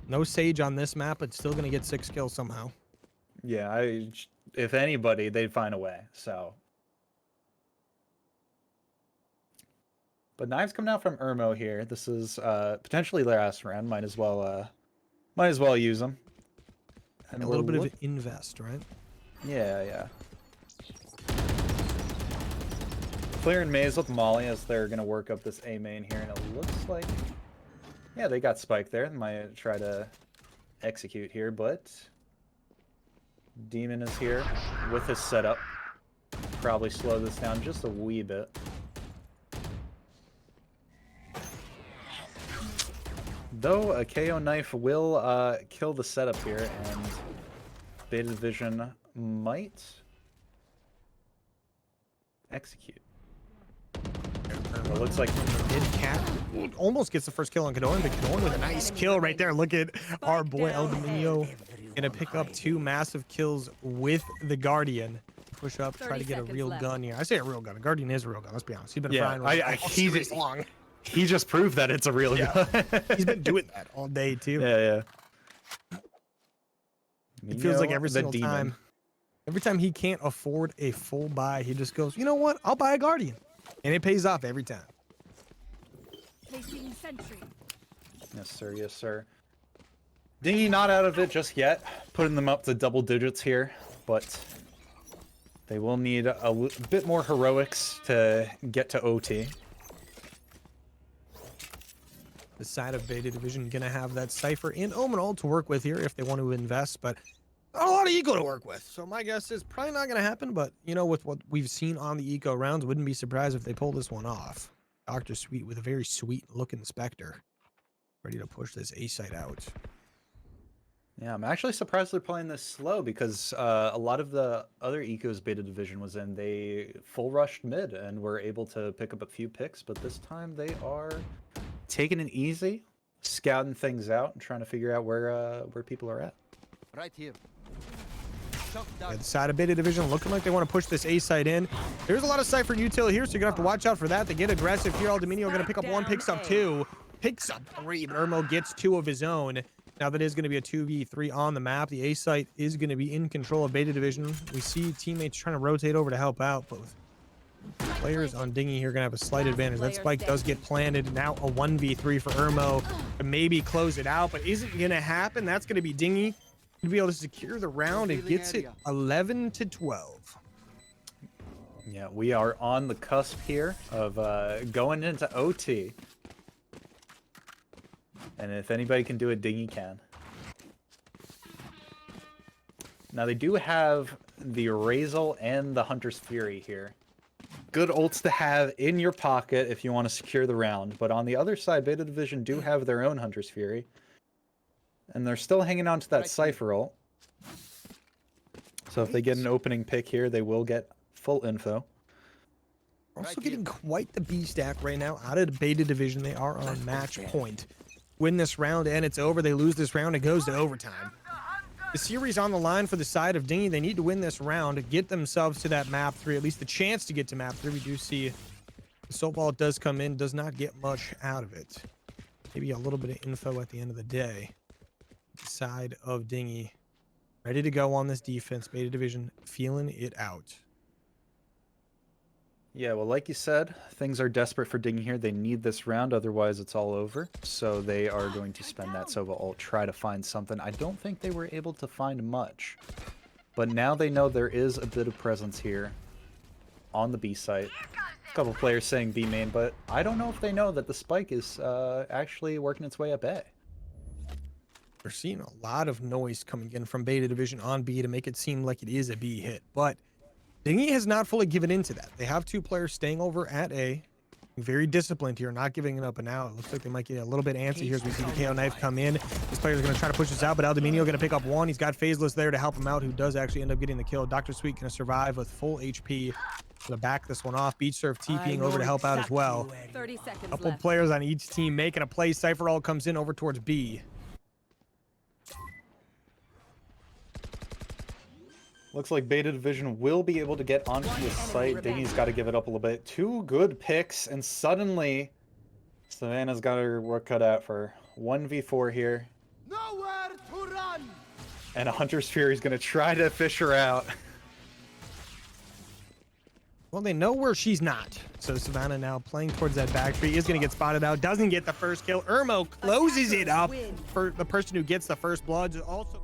No Sage on this map, but still gonna get 6 kills somehow. Yeah, if anybody, they'd find a way. So. But knives coming out from Irmo here. This is potentially their last round. Might as well use them. And a little bit of an invest, right? Yeah, yeah. Clearing maze with Molly as they're gonna work up this A main here, and it looks like, yeah, they got Spike there. They might try to execute here, but Demon is here with his setup. Probably slow this down just a wee bit. Though a KO knife will kill the setup here, and Beta Division might execute. It looks like Mid-cat almost gets the first kill on Kadoin, but Kadoin with a nice kill right there. Look at our boy El Dominio gonna pick up 2 massive kills with the Guardian. Push up, try to get a real gun here. I say a real gun. A Guardian is a real gun. Let's be honest. He's been frying long. He just proved that it's a real gun. He's been doing that all day too. Yeah, yeah. It feels like every single time. Every time he can't afford a full buy, he just goes, you know what? I'll buy a Guardian. And it pays off every time. Placing sentry. Yes, sir. Yes, sir. Dinghy not out of it just yet. Putting them up to double digits here, but they will need a bit more heroics to get to OT. The side of Beta Division gonna have that Cypher and Omenal to work with here if they want to invest, but not a lot of eco to work with. So my guess is probably not gonna happen, but you know, with what we've seen on the eco rounds, wouldn't be surprised if they pull this one off. Dr. Sweet with a very sweet looking Spectre. Ready to push this A site out. Yeah, I'm actually surprised they're playing this slow because a lot of the other ecos Beta Division was in, they full rushed mid and were able to pick up a few picks, but this time they are taking it easy, scouting things out, and trying to figure out where people are at. Right here. The side of Beta Division looking like they want to push this A site in. There's a lot of Cypher util here, so you're gonna have to watch out for that. They get aggressive here. Aldominio gonna pick up one, picks up two, picks up three, but Irmo gets two of his own. Now that is going to be a 2v3 on the map. The A site is going to be in control of Beta Division. We see teammates trying to rotate over to help out, but players on Dinghy here are going to have a slight advantage. That spike does get planted. Now a 1v3 for Irmo to maybe close it out, but isn't going to happen. That's going to be Dinghy to be able to secure the round. It gets it 11-12. Yeah, we are on the cusp here of going into OT. And if anybody can do it, Dinghy can. Now they do have the Razel and the Hunter's Fury here. Good ults to have in your pocket if you want to secure the round. But on the other side, Beta Division do have their own Hunter's Fury. And they're still hanging on to that Cypher ult. So if they get an opening pick here, they will get full info. Also getting quite the B stack right now out of the Beta Division. They are on match point. Win this round and it's over. They lose this round, it goes to overtime. The series on the line for the side of Dinghy. They need to win this round to get themselves to that map 3, at least the chance to get to map 3. We do see the Soap Ball does come in, does not get much out of it. Maybe a little bit of info at the end of the day. The side of Dinghy ready to go on this defense. Beta Division feeling it out. Yeah, well, like you said, things are desperate for Dinghy here. They need this round, otherwise it's all over. So they are going to spend that Sova ult, try to find something. I don't think they were able to find much. But now they know there is a bit of presence here on the B site. A couple players saying B main, but I don't know if they know that the spike is actually working its way up A. We're seeing a lot of noise coming in from Beta Division on B to make it seem like it is a B hit, but Dinghy has not fully given into that. They have 2 players staying over at A. Very disciplined here, not giving it up, and now it looks like they might get a little bit antsy here as we see the KO knife come in. This player is going to try to push this out, but Aldominio going to pick up one. He's got Phaseless there to help him out, who does actually end up getting the kill. Dr. Sweet going to survive with full HP. Going to back this one off. Beach Surf TPing over to help out as well. 30 seconds Couple left. players on each team making a play. Cypher all comes in over towards B. Looks like Beta Division will be able to get onto the site. Dinghy's got to give it up a little bit. 2 good picks, and suddenly Savannah's got her work cut out for 1v4 here. Nowhere to run. And a Hunter's Fury is going to try to fish her out. Well, they know where she's not. So Savannah now playing towards that back tree is going to get spotted out. Doesn't get the first kill. Irmo closes it up for the person who gets the first blood. Also